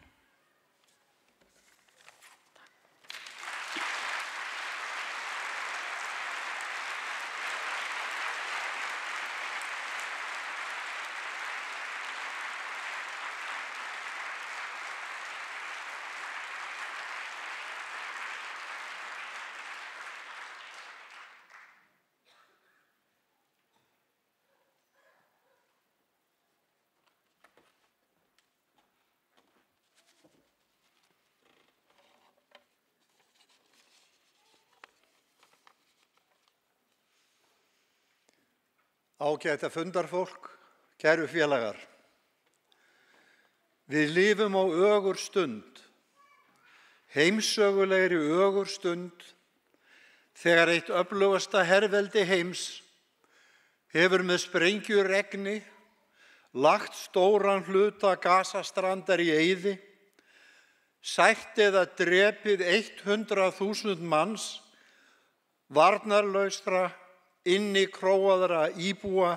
Ágæta fundarfólk, kæru félagar. Við lifum á ögurstund, heimssögulegri ögurstund, þegar eitt öflugasta herveldi heims hefur með sprengjuregni lagt stóran hluta Gasastrandar í eyði, sært eða drepið 100.000 manns, varnarlausra, inni króaðra íbúa,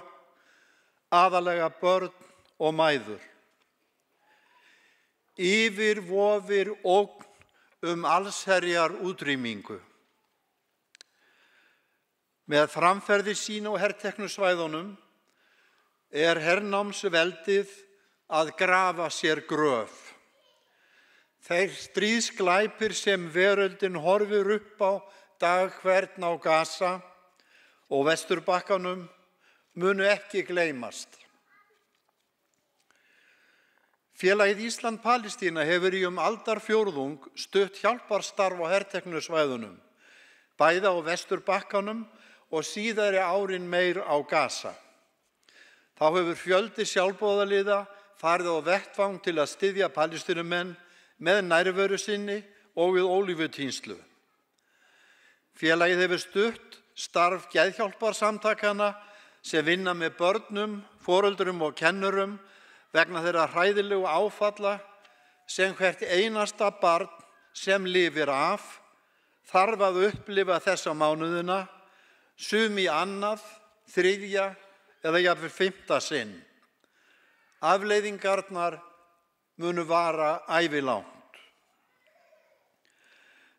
aðalega börn og mæður. Yfirvofir ógn allsherjar útrýmingu. Með framferði sín á herteknu svæðunum hernámsveldið að grafa sér gröf. Þeir stríðsglæpir sem veröldin horfir upp á dag hvern á Gaza og Vesturbakkanum munu ekki gleymast. Félagið Ísland-Palestína hefur í aldarfjórðung stutt hjálparstarf á herteknu svæðunum, bæði á Vesturbakkanum og síðari árin meir á Gaza. Þá hefur fjöldi sjálfboðaliða farið á vettvang til að styðja Palestínumenn með nærveru sinni og við ólífutínslu. Félagið hefur stutt starf geðhjálparsamtakana sem vinna með börnum, foreldrum og kennurum vegna þeirra hræðilegu áfalla sem hvert einasta barn sem lifir af þarf að upplifa þessa mánuðina, sum í annað, þriðja eða jafnvel 5. sinn. Afleiðingarnar munu vara ævilangt.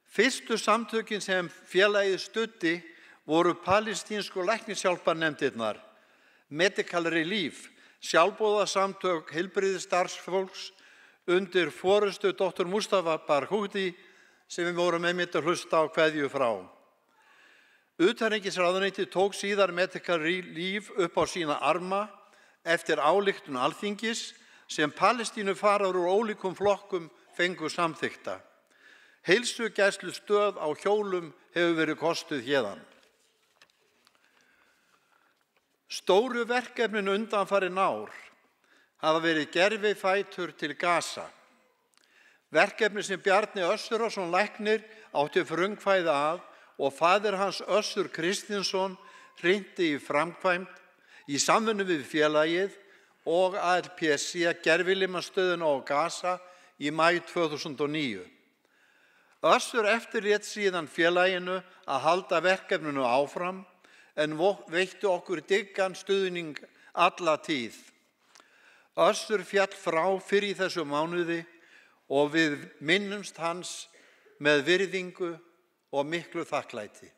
Fyrstu samtökin sem félagið studdi voru palestínsku læknishjálparnefndirnar, Medical Relief, sjálfboðasamtök heilbrigðisstarfsfólks undir forystu Dr. Mustafa Barghouti sem við vorum einmitt að hlusta á kveðju frá. Utanríkisráðuneytið tók síðar Medical Relief upp á sína arma eftir ályktun Alþingis sem Palestínufarar úr ólíkum flokkum fengu samþykkta. Heilsugæslustöð á hjólum hefur verið kostuð héðan. Stóru verkefnin undanfarin ár hafa verið gervifætur til Gaza. Verkefni sem Bjarni Össurason læknir átti frumkvæði að og faðir hans Össur Kristinsson hrinti í framkvæmd í samvinnu við félagið og ALPC gervilimastöðina á Gaza í maí 2009. Össur eftirlét síðan félaginu að halda verkefninu áfram en veitti okkur dyggan stuðning alla tíð. Össur féll frá fyrr í þessu mánuði og við minnumst hans með virðingu og miklu þakklæti.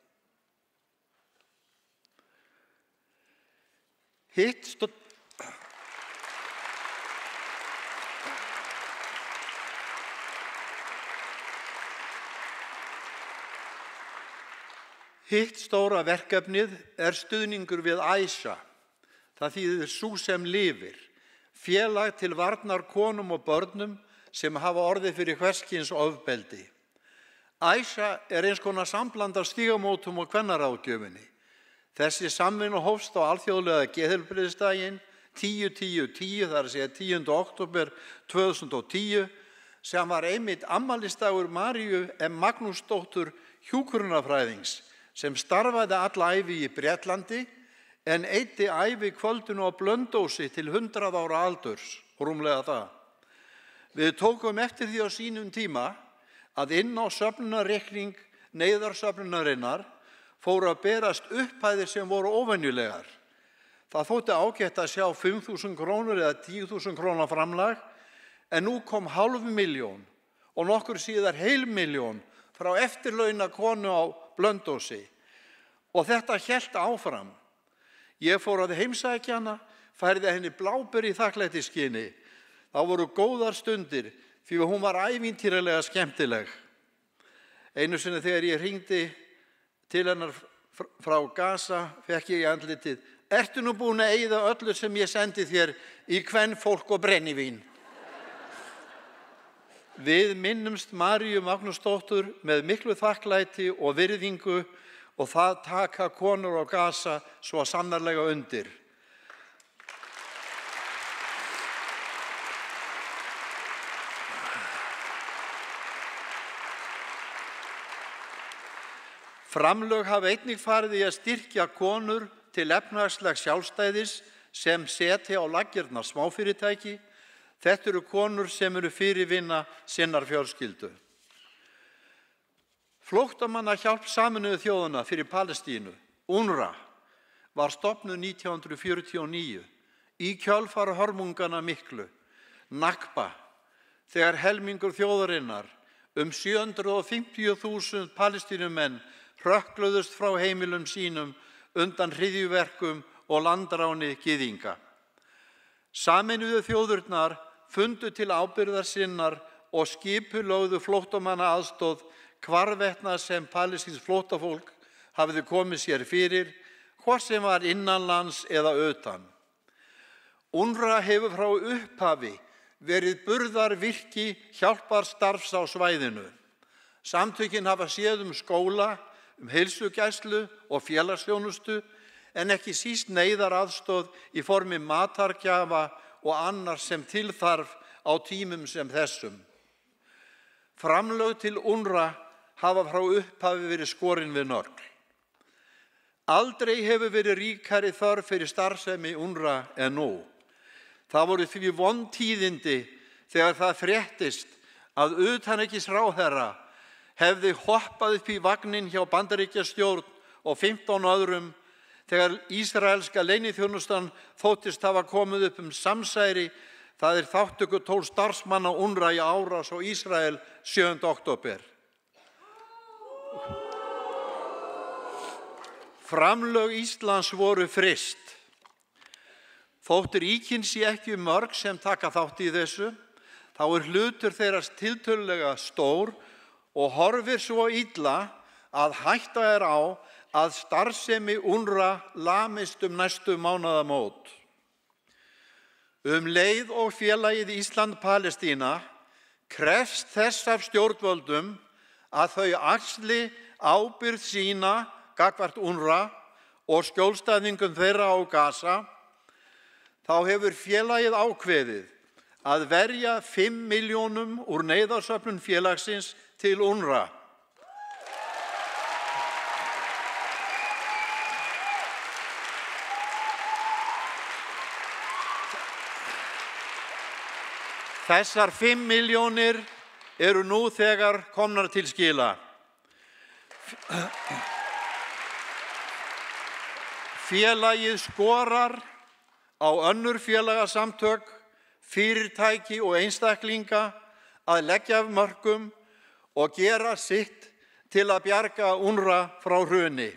Hitt stóra verkefnið stuðningur við Aisha, það þýðir sú sem lifir, félag til varnar konum og börnum sem hafa orðið fyrir hvers kyns ofbeldi. Aisha eins konar sambland af stígamótum og kvennaráðgjöfinni. Þessi samvinna hófst á alþjóðlega geðheilbrigðisdaginn 10-10-10, það er að segja 10. október 2010, sem var einmitt afmælisdagur Maríu M. Magnúsdóttur hjúkrunarfræðings sem starfaði alla ævi í Bretlandi en eyddi ævi kvöldinu á Blönduósi til 100 ára aldurs, rúmlega það. Við tókum eftir því á sínum tíma að inn á söfnunarreikning neyðarsöfnunarinnar fóru að berast upphæðir sem voru óvenjulegar. Það þótti ágætt að sjá 5.000 krónur eða 10.000 króna framlag, en nú kom 500.000 og nokkur síðar 1.000.000 frá eftirlauna konu á Blönduósi. Og þetta hélt áfram. Ég fór að heimsækja hana, færði henni bláber í þakklætisskyni. Það voru góðar stundir því að hún var ævintýralega skemmtileg. Einu sinni þegar ég hringdi til hennar frá Gaza, fekk ég í andlitið: Ertu nú búin að eyða öllu sem ég sendi þér í kvenfólk og brennivín? Við minnumst Maríu Magnúsdóttur með miklu þakklæti og virðingu og það taka konur á Gaza svo sannarlega undir. Framlög hafa einnig farið í að styrkja konur til efnahagslegs sjálfstæðis sem setja á laggirnar smáfyrirtæki. Þetta eru konur sem eru fyrirvinna sinnar fjölskyldu. Flóttamannahjálp Sameinuðu þjóðanna fyrir Palestínu, UNRWA, var stofnuð 1949 í kjölfar hörmungana miklu, Nakba, þegar helmingur þjóðarinnar, 750.000 Palestínumenn, hrökkluðust frá heimilum sínum undan hryðjuverkum og landráni gyðinga. Sameinuðu þjóðirnar fundu til ábyrgðar sinnar og skipulögðu flóttamannaaðstoð hvarvetna sem palestínskt flóttafólk hafiði komið sér fyrir, hvort sem var innanlands eða utan. UNRWA hefur frá upphafi verið burðarvirki hjálparstarfs á svæðinu. Samtökin hafa séð skóla, heilsugæslu og félagsþjónustu, en ekki síst neyðaraðstoð í formi matargjafa og annars sem tilþarf á tímum sem þessum. Framlög til UNRWA hafa frá upphafi verið skorin við nögl. Aldrei hefur verið ríkari þörf fyrir starfsemi UNRWA en nú. Það voru því vond tíðindi þegar það fréttist að utanríkisráðherra hefði hoppað upp í vagninn hjá Bandaríkjastjórn og 15 öðrum þegar ísraelska leyniþjónustan þóttist hafa komið upp samsæri, það þátttökutól starfsmanna UNRWA í árás á Ísrael 7. október. Framlög Íslands voru fryst. Þótt ríkin sé ekki mörg sem taka þátt í þessu, þá hlutur þeirra tiltölulega stór og horfir svo illa að hætta á að starfsemi UNRWA lamist næstu mánaðamót. Leið og Félagið Ísland-Palestína krefst þess af stjórnvöldum að þau axli ábyrgð sína gagnvart UNRWA og skjólstæðingum þeirra á Gaza. Þá hefur félagið ákveðið að verja 5 milljónum úr neyðarsöfnun félagsins til UNRWA. Þessar 5 milljónir eru nú þegar komnar til skila. Félagið skorar á önnur félagasamtök, fyrirtæki og einstaklinga að leggja af mörkum og gera sitt til að bjarga UNRWA frá hruni.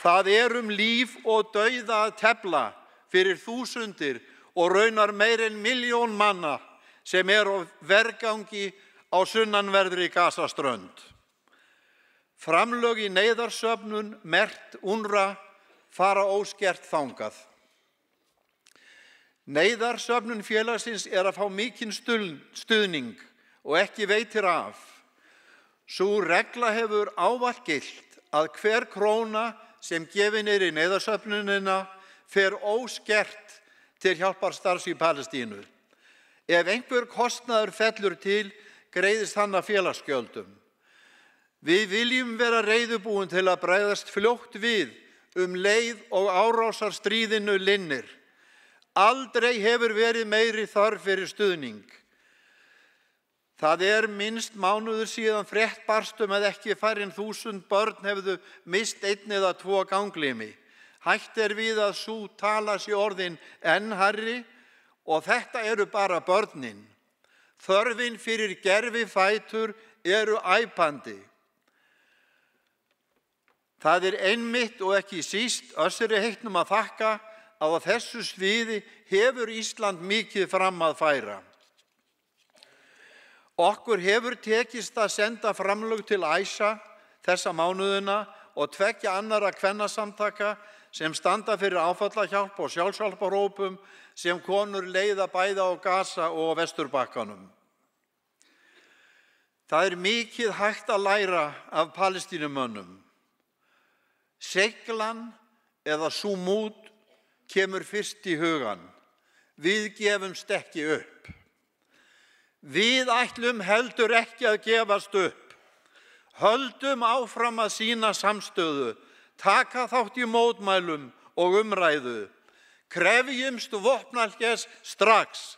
Það líf og dauða að tefla fyrir þúsundir og raunar meir en 1 milljón manna sem á vergangi á sunnanverðri Gazaströnd. Framlög í neyðarsöfnun merkt UNRWA fara óskert þangað. Neyðarsöfnun félagsins að fá mikinn stuðning og ekki veitir af. Sú regla hefur ávallt gilt að hver króna sem gefin í neyðarsöfnunina fer óskert til hjálparstarfs í Palestínu. Ef einhver kostnaður fellur til, greiðist hann af félagsgjöldum. Við viljum vera reiðubúin til að bregðast fljótt við leið og árásarstríðinu linnir. Aldrei hefur verið meiri þörf fyrir stuðning. Það minnst mánuður síðan frétt barst að ekki færri en 1000 börn hefðu mist 1 eða 2 ganglimi. Hætt við að sú tala sé orðin enn hærri og þetta eru bara börnin. Þörfin fyrir gervifætur eru æpandi. Það einmitt og ekki síst Össuri heitnum að þakka að á þessu sviði hefur Ísland mikið fram að færa. Okkur hefur tekist að senda framlög til æsa þessa mánuðina og 2 annarra kvennasamtaka sem standa fyrir áfallahjálp og sjálfshjálparhópum sem konur leiða bæði á Gaza og á Vesturbakkanum. Það mikið hægt að læra af Palestínumönnum. Seiglan eða súmút kemur fyrst í hugan. Við gefumst ekki upp. Við ætlum heldur ekki að gefast upp. Höldum áfram að sýna samstöðu, taka þátt í mótmælum og umræðu. Krefjumst vopnahlés strax.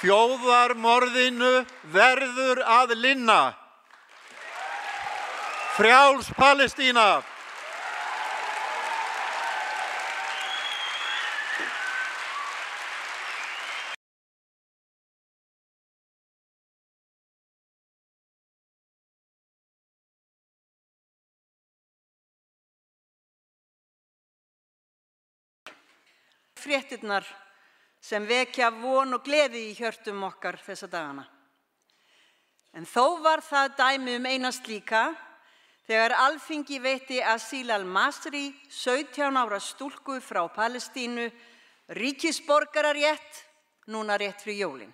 Þjóðarmorðinu verður að linna. Frjáls Palestína. Fréttirnar sem vekja von og gleði í hjörtum okkar þessa dagana. En þó var það dæmi eina slíka þegar Alþingi veitti Asil Al-Masri 17 ára stúlku frá Palestínu ríkisborgararétt núna rétt fyrir jólin.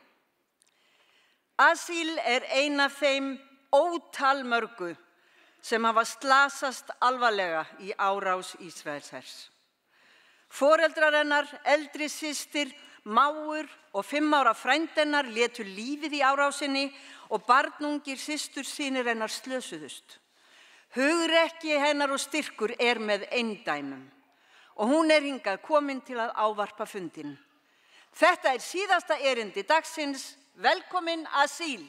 Asil ein af þeim ótalmörgu sem hafa slasast alvarlega í árás Ísraelshers. Foreldrar hennar, eldri systir, mágur og 5 ára frænd hennar létu lífið í árásinni og barnungir systur sínir hennar slösuðust. Hugrekki hennar og styrkur með eindæmum og hún hingað komin til að ávarpa fundin. Þetta síðasta erindi dagsins. Velkomin Asil.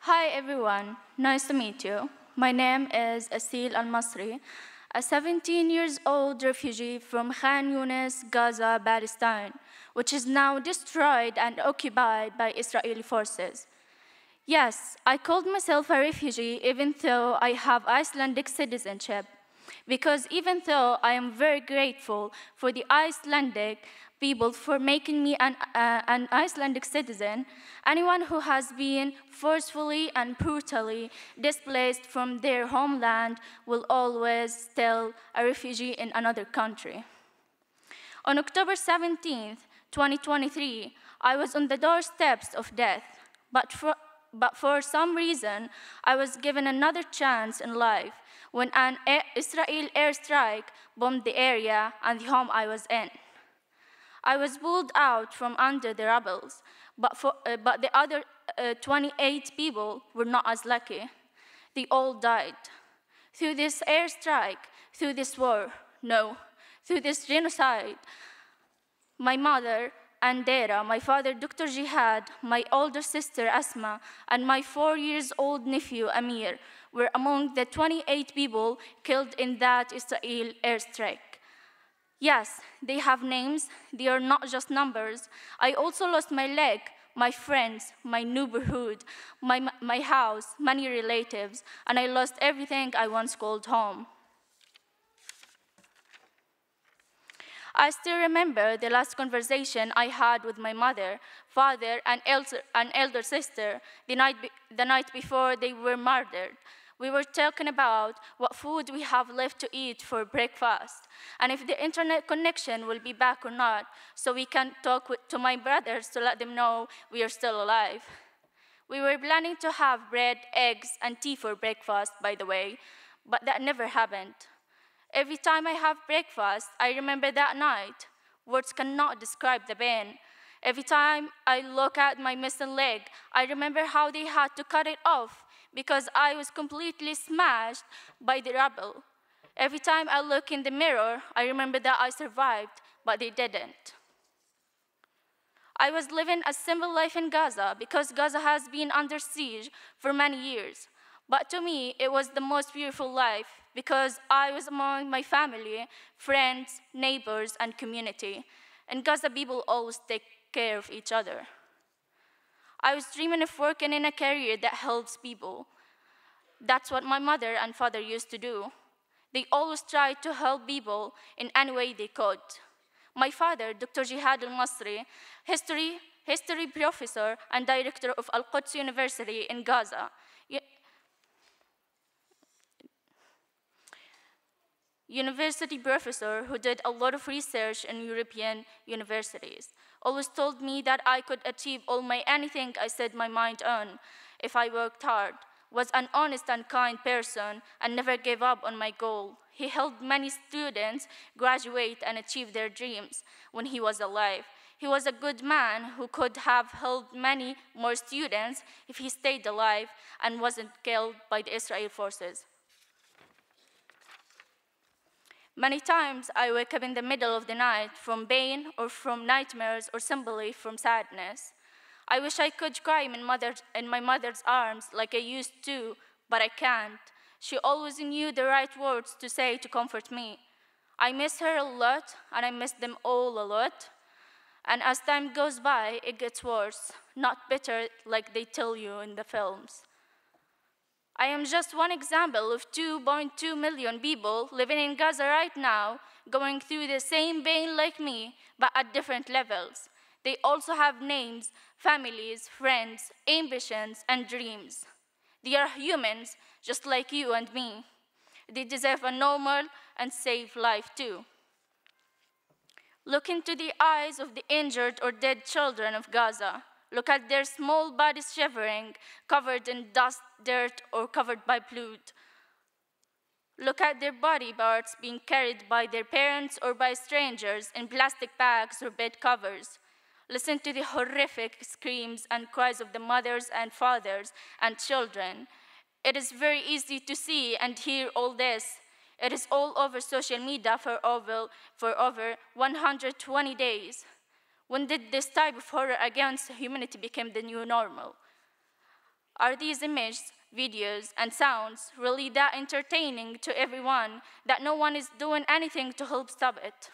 Hi everyone, nice to meet you. My name is Asil Al-Masri, a 17-year-old refugee from Khan Yunis, Gaza, Palestine, which is now destroyed and occupied by Israeli forces. Yes, I called myself a refugee even though I have Icelandic citizenship, because even though I am very grateful for the Icelandic people for making me an Icelandic citizen, anyone who has been forcefully and brutally displaced from their homeland will always still a refugee in another country. On October 17th, 2023, I was on the doorsteps of death, but for some reason, I was given another chance in life when an Israeli airstrike bombed the area and the home I was in. I was pulled out from under the rubble, but the other 28 people were not as lucky. They all died. Through this airstrike, through this war, no, through this genocide, my mother, Andera, my father, Dr. Jihad, my older sister, Asma, and my 4-year-old nephew, Amir, were among the 28 people killed in that Israeli airstrike. Yes, they have names. They are not just numbers. I also lost my leg, my friends, my neighborhood, my house, many relatives, and I lost everything I once called home. I still remember the last conversation I had with my mother, father, and elder sister the night before they were murdered. We were talking about what food we have left to eat for breakfast, and if the internet connection will be back or not, so we can talk to my brothers to let them know we are still alive. We were planning to have bread, eggs, and tea for breakfast, by the way, but that never happened. Every time I have breakfast, I remember that night. Words cannot describe the pain. Every time I look at my missing leg, I remember how they had to cut it off because I was completely smashed by the rubble. Every time I look in the mirror, I remember that I survived, but they didn't. I was living a simple life in Gaza because Gaza has been under siege for many years. But to me, it was the most beautiful life because I was among my family, friends, neighbors, and community. And Gaza people always take care of each other. I was dreaming of working in a career that helps people. That's what my mother and father used to do. They always tried to help people in any way they could. My father, Dr. Asil Al-Masri, history professor and director of Al-Quds University in Gaza, university professor who did a lot of research in European universities, always told me that I could achieve anything I set my mind on if I worked hard, was an honest and kind person, and never gave up on my goal. He helped many students graduate and achieve their dreams when he was alive. He was a good man who could have helped many more students if he stayed alive and wasn't killed by the Israeli forces. Many times I wake up in the middle of the night from pain or from nightmares or simply from sadness. I wish I could cry in my mother's arms like I used to, but I can't. She always knew the right words to say to comfort me. I miss her a lot, and I miss them all a lot. And as time goes by, it gets worse, not better like they tell you in the films. I am just one example of 2.2 million people living in Gaza right now, going through the same pain like me, but at different levels. They also have names, families, friends, ambitions, and dreams. They are humans, just like you and me. They deserve a normal and safe life too. Look into the eyes of the injured or dead children of Gaza. Look at their small bodies shivering, covered in dust, dirt, or covered by blood. Look at their body parts being carried by their parents or by strangers in plastic bags or bed covers. Listen to the horrific screams and cries of the mothers and fathers and children. It is very easy to see and hear all this. It is all over social media for over 120 days. When did this type of horror against humanity become the new normal? Are these images, videos, and sounds really that entertaining to everyone that no one is doing anything to help stop it?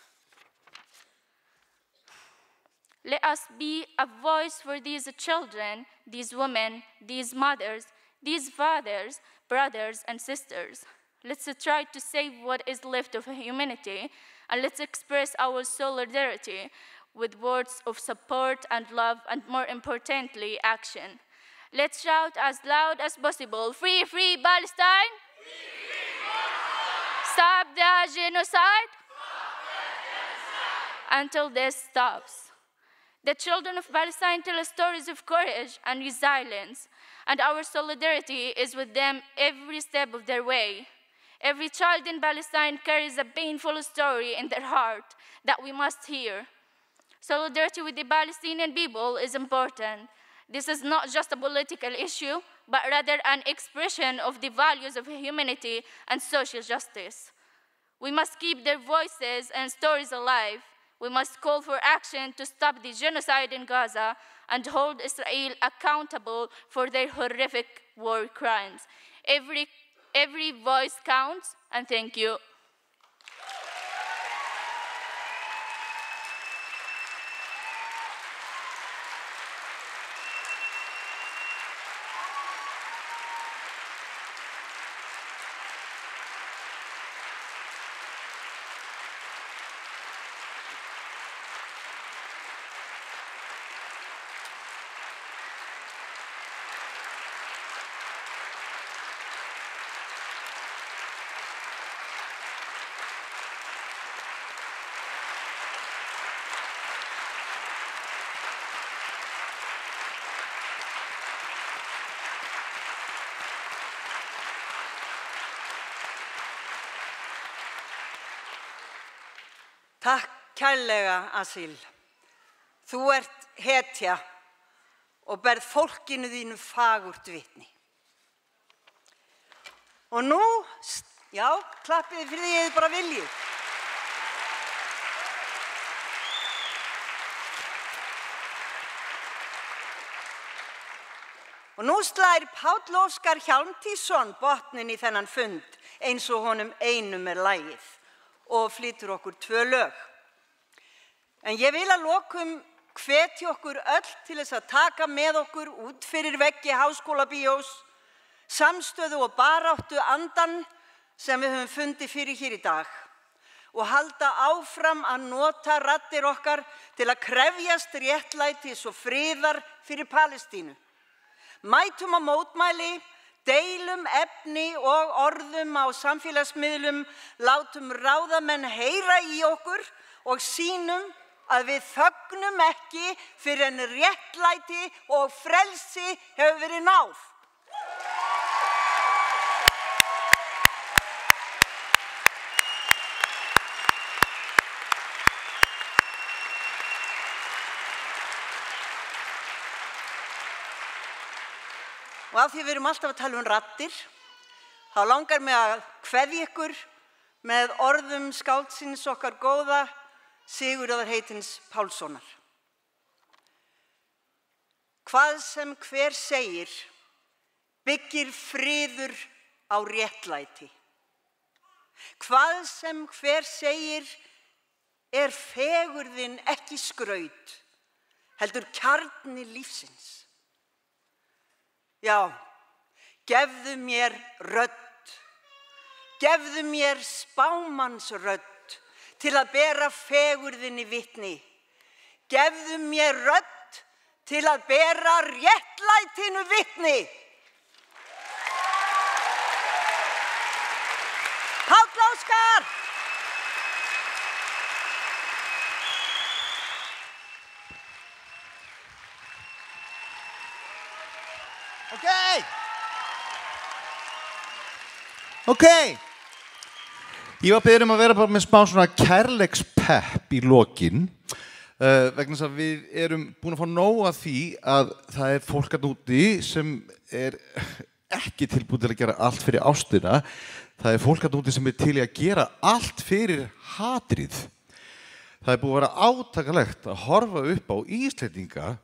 Let us be a voice for these children, these women, these mothers, these fathers, brothers, and sisters. Let's try to save what is left of humanity, and let's express our solidarity with words of support and love, and more importantly, action. Let's shout as loud as possible, free, free Palestine! Free, free Palestine! Stop the genocide! Stop the genocide! Until this stops. The children of Palestine tell stories of courage and resilience, and our solidarity is with them every step of their way. Every child in Palestine carries a painful story in their heart that we must hear. Solidarity with the Palestinian people is important. This is not just a political issue, but rather an expression of the values of humanity and social justice. We must keep their voices and stories alive. We must call for action to stop the genocide in Gaza and hold Israel accountable for their horrific war crimes. Every voice counts, and thank you. Takk kærlega, Asil. Þú ert hetja og berð fólkinu þínu fagurt vitni. Og nú, já, klappið fyrir því þið bara viljið. Og nú slær Páll Óskar Hjálmtísson botnin í þennan fund eins og honum einum lagið og flytur okkur 2 lög. En ég vil að lokum hvetja okkur öll til þess að taka með okkur út fyrir veggi Háskólabíós samstöðu og baráttu andan sem við höfum fundið fyrir hér í dag og halda áfram að nota raddir okkar til að krefjast réttlætis og friðar fyrir Palestínu. Mætum á mótmæli, deilum efni og orðum á samfélagsmiðlum, látum ráðamenn heyra í okkur og sýnum að við þögnum ekki fyrir en réttlæti og frelsi hefur verið náð. Og af því við erum alltaf að tala raddir, þá langar mig að kveðja ykkur með orðum skáldsins okkar góða Sigurðar heitins Pálssonar. Hvað sem hver segir, byggir friður á réttlæti. Hvað sem hver segir, fegurðin ekki skraut, heldur kjarni lífsins. Já, gefðu mér rödd, gefðu mér spámannsrödd til að bera fegurðinni vitni. Gefðu mér rödd til að bera réttlætinu vitni. Páll Óskar! Ok, ég var beðin að vera bara með smá svona kærleikspepp í lokin vegna þess að við erum búin að fá nóg af því að það fólk að úti sem ekki tilbúið til að gera allt fyrir ástina. Það fólk að úti sem til í að gera allt fyrir hatrið. Það búið að vera átakalegt að horfa upp á Íslendinga,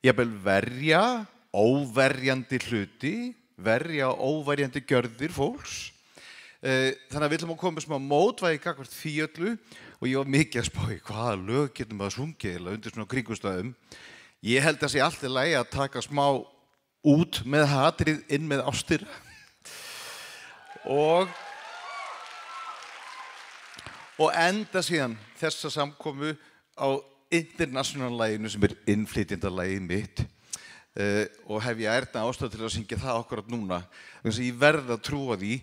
jafnvel verja óverjandi hluti, verja óverjandi gjörðir fólks. Þannig að við ætlum að koma með smá mótvægi gagnvart því öllu og ég var mikið að spá í hvaða lög getum við að sungið eða undir svona kringumstæðum. Ég held að sé allt í lagi að taka smá út með hatrið inn með ástir og enda síðan þessa samkomu á international-laginu sem innflytjendalagið mitt. Og hef ég ærna ástæðu til að syngja það akkurat núna. Þannig að ég verð að trúa því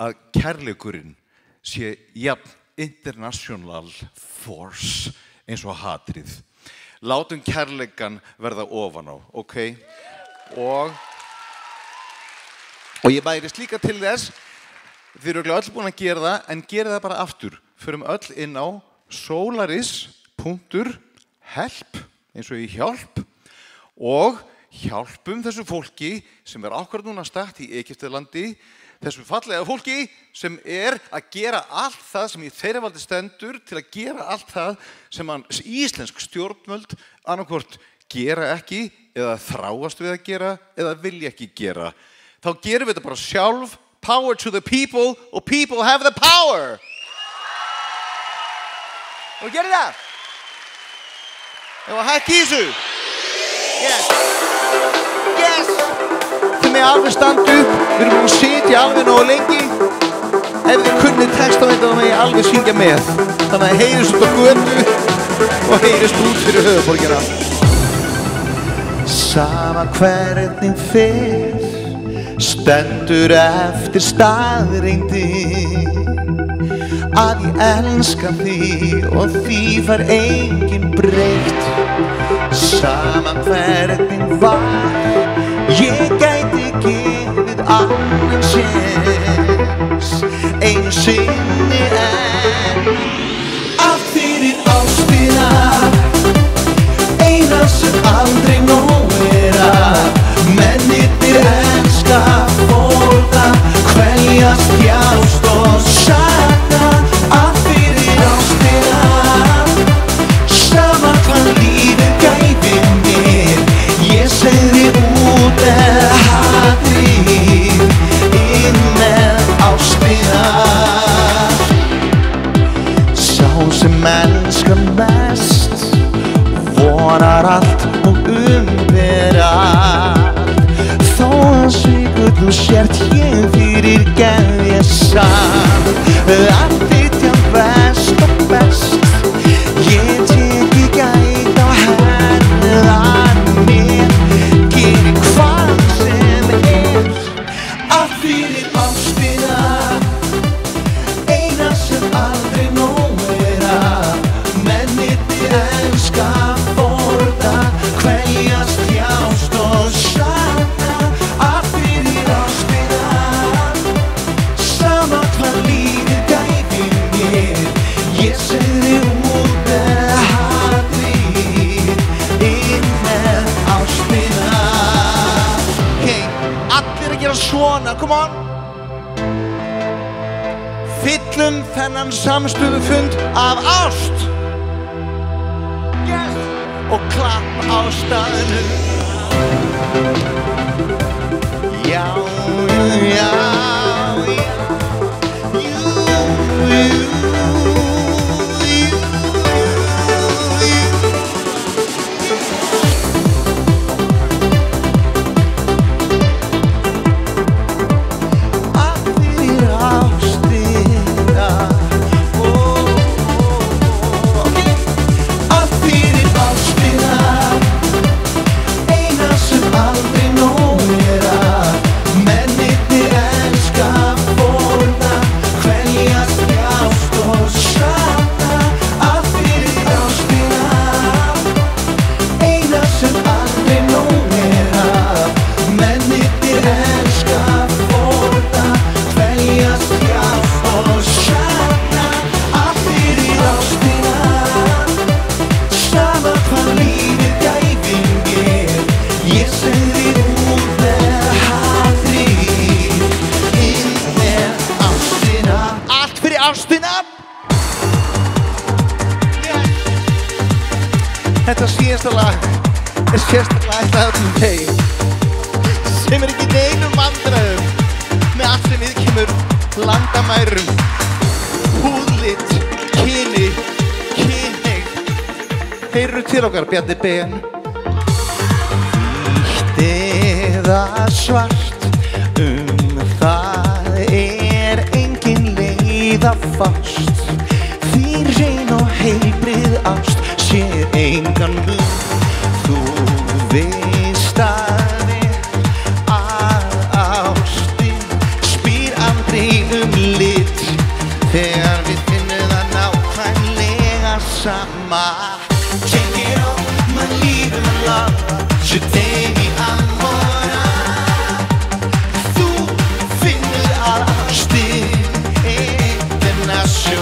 að kærleikurinn sé jafn international force eins og hatrið. Látum kærleikan verða ofan á, ok? Og ég bærist líka til þess, þið eru öll búin að gera það, en gera það bara aftur. Förum öll inn á solaris.help, eins og í hjálp, og hjálpum þessu fólki sem akkurat núna statt í Egyptalandi, þessu fallega fólki sem að gera allt það sem í þeirra valdi stendur til að gera allt það sem íslensk stjórnvöld annarkvort gera ekki eða þráast við að gera eða vilja ekki gera. Þá gerum við þetta bara sjálf. Power to the people og people have the power. Og gerir það. Og hækki í þessu. Yes. Yes. Þið með alveg standa upp. Við erum búin að sitja alveg nógu lengi. Ef þið kunnið texta á þetta þá með ég alveg syngja með. Þannig að heyrist út á götu og heyrist út fyrir höfuðborgina. Sama hvernig fer stendur eftir staðreyndir að ég elska þig og því fær enginn breytt. Sama hvernig var ég gæti gefið annan séns einu sinni enn af því kveljast, þjást og sakna, allt fyrir ástina. Sama hvað lífið gæfi mér, ég segði út með hatrið, inn með ástina. Sá sem elskar mest, vonar allt og umber allt. Þó að svikur þú sért, ég fyrirgef ég samt. Allt þitt hjá best og best, ég teki gæt á herðar mér, geri hvað sem allt fyrir ástina. Eina sem aldrei nóg að, mennirnir elska, borða, kveljast, þjást og sakna, allt fyrir ástina. Sama hvað lífið gæfi mér, ég segði út með hatrið, inn með ástina. Okay, allir að gera svona, come on. Fyllum þennan samstöðufund af ást. Yes. Og klapp á staðnum. Já, já, já. Þetta síðasta lag sérstaklega ætlað öllum þeim sem ekki neinum vandræðum með allt sem viðkemur landamærum, húðlit, kyni, kynhneigð. Þeir eru til okkar, Bjarni Bein. Hvítt eða svart, það engin leið að fást. Því hrein og heilbrigð ást sér engan mun. Þú veist að ástin spyr aldrei lit þegar við finnum það nákvæmlega sama. Take it on, my lífi, my love, je t'aime amora. Þú finnur að ástin international.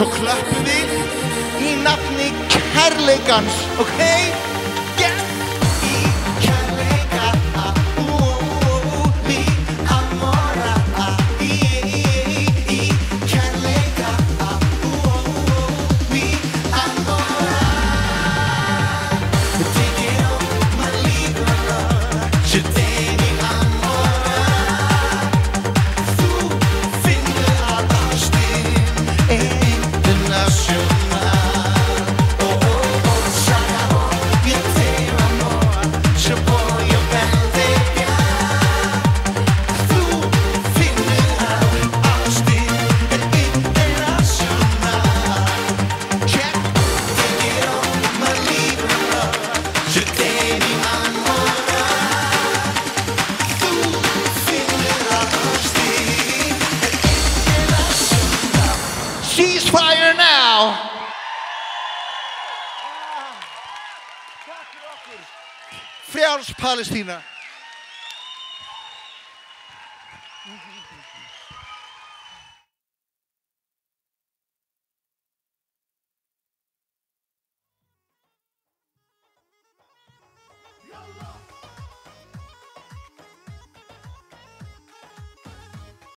Svo klöppum við í nafni kærleikans, ok? Yes! Í kærleika, frjáls Palestína.